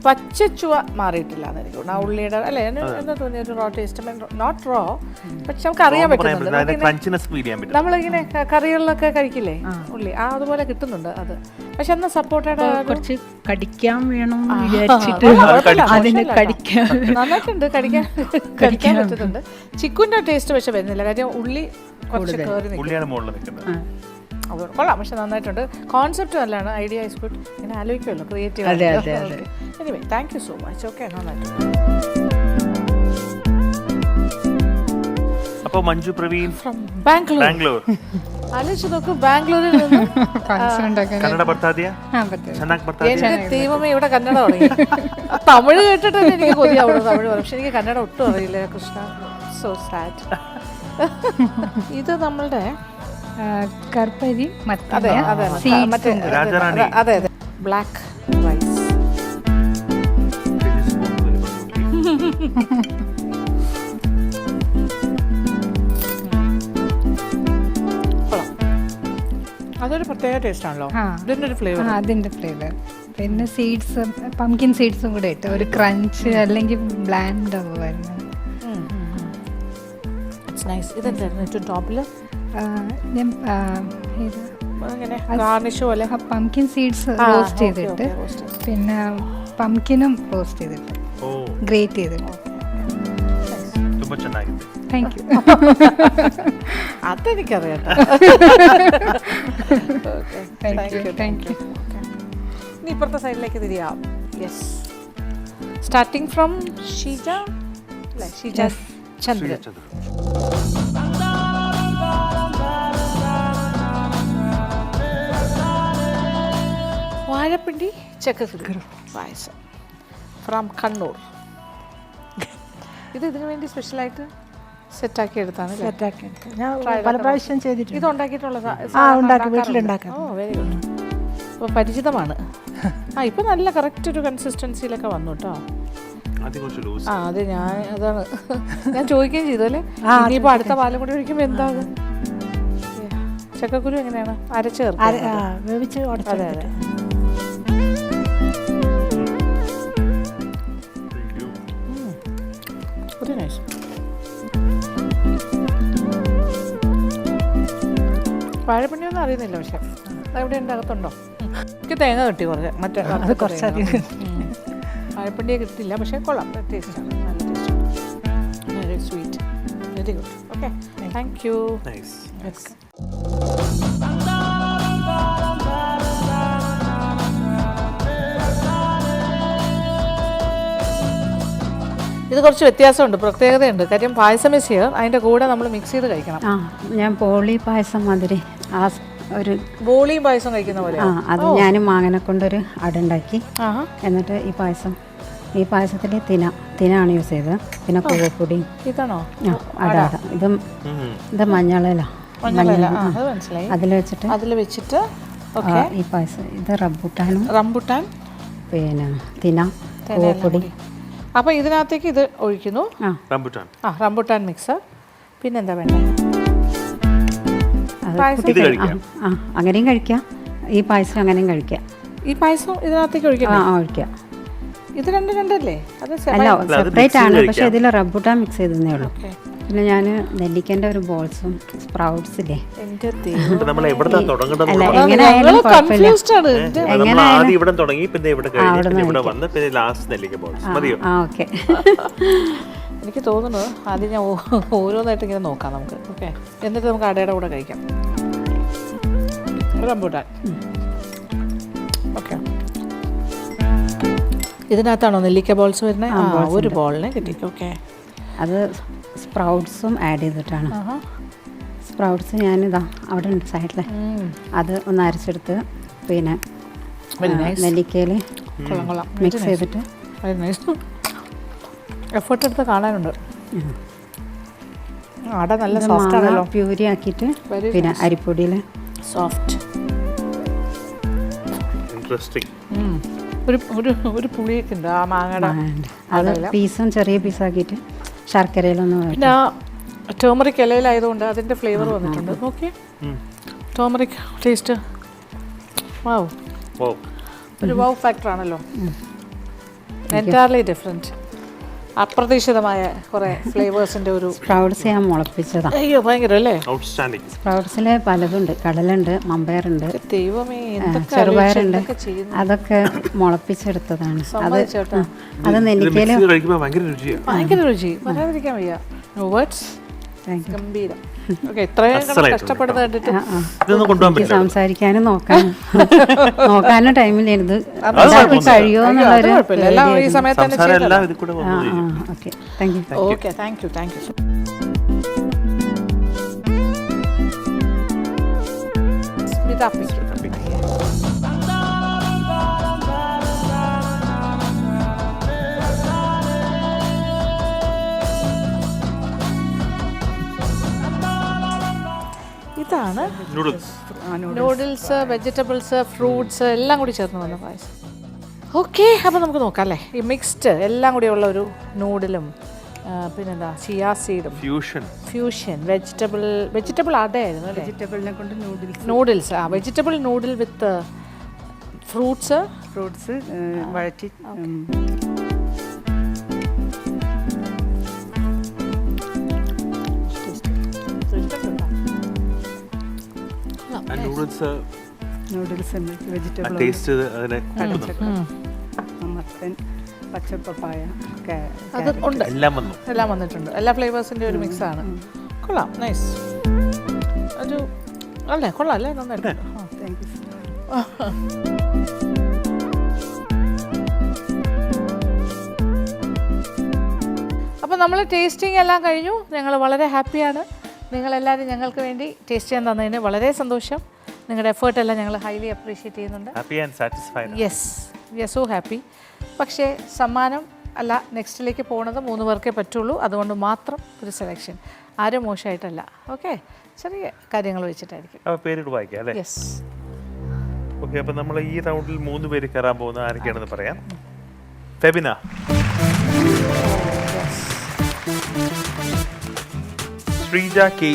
S1: പച്ചച്ചുവ മാറിയിട്ടില്ല എന്ന് എനിക്ക് തോന്നുന്നു. ഉള്ളിയുടെ അല്ലേ എന്താ തോന്നിയ ഒരു റോ ടേസ്റ്റ്, നോട്ട് റോ, പക്ഷെ നമുക്ക് അറിയാൻ പറ്റുന്നുണ്ട്. നമ്മളിങ്ങനെ കറികളിലൊക്കെ കഴിക്കില്ലേ ഉള്ളി, അതുപോലെ കിട്ടുന്നുന്നുണ്ട് അത്. പക്ഷെ എന്നാ സപ്പോർട്ടയുടെ
S7: കുറച്ച് കടിക്കാൻ വേണമെന്ന് വിചാരിച്ചിട്ട് അതിന്
S1: നന്നായിട്ടുണ്ട്, കഴിക്കാൻ പറ്റുന്നുണ്ട്. ചിക്കുവിന്റെ ടേസ്റ്റ് പക്ഷെ വരുന്നില്ല, കാര്യം ഉള്ളി കുറച്ച് കയറി നിൽക്കുന്നത്. അത് കൊള്ളാം, പക്ഷെ നന്നായിട്ടുണ്ട്. കോൺസെപ്റ്റ് നല്ലതാണ്, ഐഡിയ ഇസ് ഗുഡ്. ഇങ്ങനെ ആലോചിക്കുമല്ലോ, creative. Anyway thank you so much. Okay, നന്നായിട്ടുണ്ട്.
S2: അപ്പോൾ മഞ്ജു പ്രവീൺ
S1: ഫ്രം ബാംഗ്ലൂർ. ആലോചിച്ച് നോക്കൂ, ബാംഗ്ലൂരിൽ നിന്നും
S2: കന്നഡ ಬರ್ತಾದ್ಯಾ?
S1: എന്റെ ദൈവമേ, ഇവിടെ കന്നഡ തുടങ്ങി. തമിഴ് കേട്ടിട്ട് എനിക്ക് കൊതിയാവുള്ളൂ തമിഴ് പറയും, പക്ഷെ എനിക്ക് കന്നഡ ഒട്ടും അറിയില്ല. Krishna, so sad. ഇത് നമ്മളുടെ
S8: കർപ്പരി,
S1: അതെ ബ്ലാക്ക് റൈസ്. അതൊരു പ്രത്യേക ടേസ്റ്റ് ആണല്ലോ, ഇതിന്റെ ഒരു ഫ്ലേവർ.
S8: അതിന്റെ ഫ്ലേവർ. പിന്നെ സീഡ്സ്, പംകിൻ സീഡ്സും കൂടെ ഇട്ട് ഒരു ക്രഞ്ച് അല്ലെങ്കിൽ ബ്ലാൻഡ് ആവുമായിരുന്നു.
S1: ഇതെന്തായിരുന്നു ഏറ്റവും ടോപ്പില്?
S8: പംകിൻ സീഡ്സ് റോസ്റ്റ് ചെയ്തിട്ട്, പിന്നെ പംകിനും റോസ്റ്റ് ചെയ്തിട്ട്, ഗ്രേറ്റ് ചെയ്തിട്ട്. Thank you.
S1: അതെനിക്കറിയാം. ഇനി ഇപ്പുറത്തെ സൈഡിലേക്ക് തിരിയാം. Yes, starting from Sheeja Chandra. വാഴപ്പിണ്ടി ചക്കക്കുരു പായസം ഫ്രം കണ്ണൂർ. ഇത് ഇതിനു വേണ്ടി സ്പെഷ്യലായിട്ട് സെറ്റാക്കി എടുത്താണ്.
S3: ഞാൻ പല പ്രാവശ്യം ചെയ്തിട്ടുണ്ട്.
S1: ഇത് ഉണ്ടാക്കിയിട്ടുള്ളത്
S3: വീട്ടിലുണ്ടാക്കാം.
S1: ഓ, വെരി ഗുഡ്. അപ്പോൾ പരിചിതമാണ്. ഇപ്പം നല്ല കറക്റ്റ് ഒരു കൺസിസ്റ്റൻസിയിലൊക്കെ വന്നു കേട്ടോ. അതെ, അതാണ് ഞാൻ ചോദിക്കുകയും ചെയ്തു അല്ലേ, ഇനിയിപ്പോൾ അടുത്ത പാലും കൂടി ഒഴിക്കുമ്പോൾ എന്താകും? ചക്കക്കുരു എങ്ങനെയാണ് അരച്ച്
S3: വേവിച്ച്?
S1: അതെ അതെ. Very nice. വാഴപ്പിണ്ടിയൊന്നും അറിയുന്നില്ല, പക്ഷെ അതെവിടെ ഉണ്ട്, അകത്തുണ്ടോ? എനിക്ക് തേങ്ങ കിട്ടി കുറച്ച്, മറ്റേ കുറച്ചധികം. വാഴപ്പിണ്ടിയെ കിട്ടില്ല, പക്ഷേ കൊള്ളാം, ടേസ്റ്റാണ്, നല്ല taste, very sweet, very good. Okay, thank you. ഇത് കുറച്ച് വ്യത്യാസമുണ്ട്, പ്രത്യേകതയുണ്ട്. കാര്യം പായസം ഇസ് ഹിയർ, അതിൻ്റെ കൂടെ നമ്മൾ മിക്സ് ചെയ്ത് കഴിക്കണം.
S4: ഞാൻ ബോളി പായസം മാതിരി ഒരു
S1: ബോളിയും പായസം കഴിക്കുന്ന പോലെ.
S4: അത് ഞാൻ മാങ്ങനെ കൊണ്ടൊരു അടണ്ടാക്കി. എന്നിട്ട് ഈ പായസത്തിൽ തിനാണ് യൂസ് ചെയ്തത്. പിന്നെ കൂവപ്പൊടി.
S1: ഇതാണോ
S4: അട? ഇത് മഞ്ഞളല്ല, അതിൽ വെച്ചിട്ട് ഈ പായസം. ഇത് റംബുട്ടാൻ, പിന്നെ കൂവപ്പൊടി.
S1: അപ്പൊ ഇതിനകത്തേക്ക് ഇത് ഒഴിക്കുന്നു. Rambutan mix. പിന്നെന്താ വേണ്ടത്?
S4: അങ്ങനെയും കഴിക്കാം, ഈ പായസം അങ്ങനെയും കഴിക്കാം.
S1: ഈ പായസം ഇതിനകത്തേക്ക്
S4: ഒഴിക്കാം.
S1: ഇത് രണ്ടല്ലേ?
S4: അല്ല, സെപ്പറേറ്റ് ആണ്, പക്ഷെ ഇതിൽ റംബുട്ടാൻ മിക്സ് ചെയ്തേ ഉള്ളൂ. പിന്നെ ഞാൻ നെല്ലിക്കൻ്റെ ഒരു ബോൾസും സ്പ്രൗട്ട്സ് ഇല്ലേ, എങ്ങനെയായാലും ഓക്കെ.
S1: എനിക്ക് തോന്നുന്നു ആദ്യം ഞാൻ ഓരോന്നായിട്ട് ഇങ്ങനെ നോക്കാം നമുക്ക്. ഓക്കെ, എന്നിട്ട് നമുക്ക് അടയുടെ കൂടെ കഴിക്കാം. റംബൂട്ടാൻ. ഓക്കെ, ഇതിനകത്താണോ നെല്ലിക്ക ബോൾസ് വരുന്നത്? ഒരു ബോളിന് കിട്ടി. ഓക്കെ,
S4: അത് സ്പ്രൗട്ട്സും ആഡ് ചെയ്തിട്ടാണ്. സ്പ്രൗട്ട്സ് ഞാനിതാ അവിടെ ഉണ്ട് സൈഡിൽ, അത് ഒന്ന് അരച്ചെടുത്ത് പിന്നെ നെല്ലിക്കയിൽ മിക്സ് ചെയ്തിട്ട്
S1: എഫേർട്ട് എടുത്ത് കാണാനുണ്ട്. അട നല്ല സോഫ്റ്റ് ആണല്ലോ.
S4: പ്യൂരി ആക്കിയിട്ട് പിന്നെ അരിപ്പൊടിയിൽ
S1: സോഫ്റ്റ്.
S2: ഇൻട്രസ്റ്റിംഗ്.
S1: ഒരു പുളിയൊക്കെ ഉണ്ട് ആ മാങ്ങയുടെ.
S4: അത് പീസും ചെറിയ പീസാക്കിയിട്ട് ശർക്കരയിലൊന്ന്
S1: പിന്നെ ടേമറിക് ഇലയിലായതുകൊണ്ട് അതിൻ്റെ ഫ്ലേവർ വന്നിട്ടുണ്ട്. Okay, turmeric taste. വാവ്, ഒരു വൗ ഫാക്ടർ ആണല്ലോ. എൻറ്റയർലി ഡിഫറെൻറ്റ്, അപ്രതീക്ഷിതമായ കുറേ ഫ്ലേവേഴ്സിൻ്റെ ഒരു.
S4: സ്പ്രൗട്ട്സ് ഞാൻ മുളപ്പിച്ചതാണ്.
S1: അയ്യോ ഭയങ്കര അല്ലേ.
S2: ഔട്ട്സ്റ്റാൻഡിംഗ്.
S4: സ്പ്രൗട്ട്സിൽ പലതുണ്ട്, കടലുണ്ട്, മമ്പയറുണ്ട്,
S1: ദൈവമേ,
S4: ചെറുപയറുണ്ട്, അതൊക്കെ മുളപ്പിച്ചെടുത്തതാണ്. അത് നെല്ലിക്കയില്
S1: ഭയങ്കര രുചി, പറയാതിരിക്കാൻ വയ്യ. വേർഡ്സ്. ഗംഭീരം. ഓക്കെ, ഇത്രയും കഷ്ടപ്പെടുന്നത് കണ്ടിട്ട്
S4: സംസാരിക്കാനും നോക്കാനും ടൈമിലിരുന്ന് കഴിയുമോ എന്നുള്ളൊരു.
S1: ഈ സമയത്ത് തന്നെ
S4: okay, thank you.
S1: Okay, thank you, thank you. ഇതാണ് നൂഡിൽസ്, വെജിറ്റബിൾസ്, ഫ്രൂട്ട്സ് എല്ലാം കൂടി ചേർന്ന് വന്ന പായസം. ഓക്കെ, അപ്പോൾ നമുക്ക് നോക്കാം അല്ലേ. ഈ മിക്സ്ഡ് എല്ലാം കൂടിയുള്ള ഒരു നൂഡിലും പിന്നെന്താ ചിയാ സീഡും ഫ്യൂഷൻ വെജിറ്റബിൾ അടയായിരുന്നു അല്ലേ.
S5: വെജിറ്റബിളിനെ കൊണ്ട്
S1: നൂഡിൽസ്, വെജിറ്റബിൾ നൂഡിൽ വിത്ത് ഫ്രൂട്ട്സ്
S5: വഴറ്റി. നൂഡിൽസ് വെജിറ്റബിൾ
S2: ടേസ്റ്റ് അതിനെ
S5: മത്തൻ, പച്ചപ്പപ്പായ,
S1: അത് ഉണ്ട്,
S2: എല്ലാം
S1: വന്നിട്ടുണ്ട്. എല്ലാ ഫ്ലേവേഴ്സിൻ്റെ ഒരു മിക്സ് ആണ്. കൊള്ളാം, നൈസ്. ഒരു അല്ലേ, കൊള്ളാം അല്ലേ, നന്നായിട്ട്.
S5: Thank you.
S1: അപ്പോൾ നമ്മൾ ടേസ്റ്റിംഗ് എല്ലാം കഴിഞ്ഞു. ഞങ്ങൾ വളരെ ഹാപ്പിയാണ്. നിങ്ങളെല്ലാവരും ഞങ്ങൾക്ക് വേണ്ടി ടേസ്റ്റ് ചെയ്യാൻ തന്നതിന് വളരെ സന്തോഷം. നിങ്ങളുടെ എഫേർട്ടെല്ലാം ഞങ്ങൾ ഹൈലി അപ്രീഷിയേറ്റ് ചെയ്യുന്നുണ്ട്. Yes, we are so happy. പക്ഷേ സമ്മാനം അല്ല, നെക്സ്റ്റിലേക്ക് പോകുന്നത് 3 പേർക്കേ പറ്റുള്ളൂ. അതുകൊണ്ട് മാത്രം ഒരു സെലക്ഷൻ. ആരും മോശമായിട്ടല്ല. ഓക്കെ, ചെറിയ കാര്യങ്ങൾ വെച്ചിട്ടായിരിക്കും.
S2: യെസ്. ഓക്കെ, അപ്പോൾ നമ്മൾ ഈ റൗണ്ടിൽ 3 പേര് കയറാൻ പോകുന്ന ആരൊക്കെയാണെന്ന് പറയാം. Febina, Sreeja KE,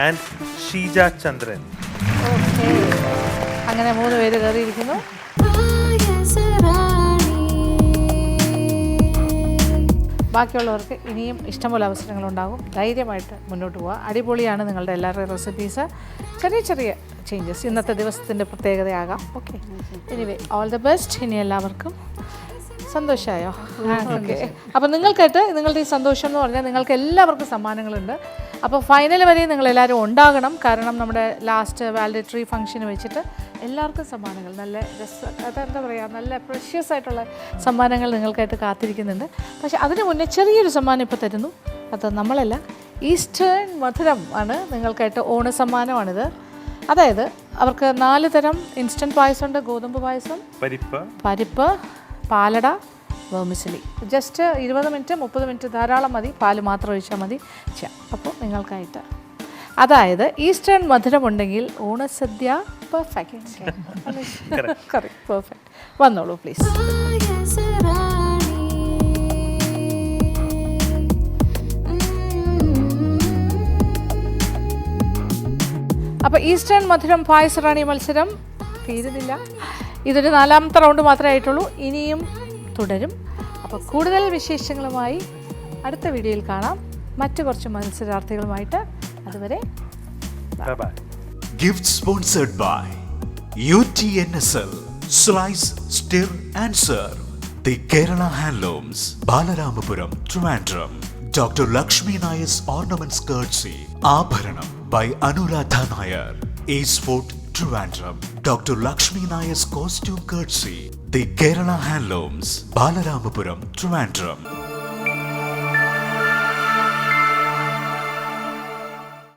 S2: and Sheeja Chandran.
S1: Okay, അങ്ങനെ 3 പേര് കയറിയിരിക്കുന്നു. ബാക്കിയുള്ളവർക്ക് ഇനിയും ഇഷ്ടംപോലെ അവസരങ്ങളുണ്ടാകും. ധൈര്യമായിട്ട് മുന്നോട്ട് പോവുക. അടിപൊളിയാണ് നിങ്ങളുടെ എല്ലാവരുടെയും റെസിപ്പീസ്. ചെറിയ ചെറിയ ചേഞ്ചസ് ഇന്നത്തെ ദിവസത്തിൻ്റെ പ്രത്യേകതയാകാം. Okay, anyway all the best. ഇനി എല്ലാവർക്കും സന്തോഷമായോ? ഓക്കെ, അപ്പോൾ നിങ്ങൾക്കായിട്ട് നിങ്ങളുടെ ഈ സന്തോഷം എന്ന് പറഞ്ഞാൽ നിങ്ങൾക്ക് എല്ലാവർക്കും സമ്മാനങ്ങളുണ്ട്. അപ്പോൾ ഫൈനൽ വരെ നിങ്ങളെല്ലാവരും ഉണ്ടാകണം. കാരണം നമ്മുടെ ലാസ്റ്റ് വാലിഡേറ്ററി ഫംഗ്ഷന് വെച്ചിട്ട് എല്ലാവർക്കും സമ്മാനങ്ങൾ, നല്ല അതെന്താ പറയുക, നല്ല പ്രഷ്യസ് ആയിട്ടുള്ള സമ്മാനങ്ങൾ നിങ്ങൾക്കായിട്ട് കാത്തിരിക്കുന്നുണ്ട്. പക്ഷേ അതിന് മുന്നേ ചെറിയൊരു സമ്മാനം ഇപ്പോൾ തരുന്നു. അത് നമ്മളല്ല, ഈസ്റ്റേൺ മധുരം ആണ് നിങ്ങൾക്കായിട്ട് ഓണസമ്മാനമാണിത്. അതായത് അവർക്ക് 4 തരം ഇൻസ്റ്റൻറ്റ് പായസമുണ്ട്. ഗോതമ്പ് പായസം, പരിപ്പ്, പാലട, വെർമിസലി. ജസ്റ്റ് 20 മിനിറ്റ് 30 മിനിറ്റ് ധാരാളം മതി. പാല് മാത്രം ഒഴിച്ചാൽ മതി. അപ്പോൾ നിങ്ങൾക്കായിട്ട്, അതായത് ഈസ്റ്റേൺ മധുരമുണ്ടെങ്കിൽ ഓണസദ്യ പെർഫെക്റ്റ്. Correct, perfect. വന്നോളൂ പ്ലീസ്. അപ്പോൾ ഈസ്റ്റേൺ മധുരം പായസറാണി മത്സരം തീരുന്നില്ല. ഇതൊരു 4ാമത്തെ റൗണ്ട് മാത്രമേ ആയിട്ടുള്ളൂ. ഇനിയും തുടരും. അപ്പോൾ കൂടുതൽ വിശേഷങ്ങളുമായി അടുത്ത വീഡിയോയിൽ കാണാം, മറ്റു കുറച്ച് മത്സരാർത്ഥികളുമായിട്ട്. അതുവരെ
S9: gift sponsored by UTNSL, Slice, Stir and Serve, The Kerala Handlooms, Balaramapuram, Trivandrum, Dr. Lakshmi Nayar's Ornaments Courtesy, Abharanam. by Anuradha Nair. Ace Fort, Trivandrum. Dr. Lakshmi Nayar's costume courtesy. The Kerala Handlooms, Balaramapuram, Trivandrum.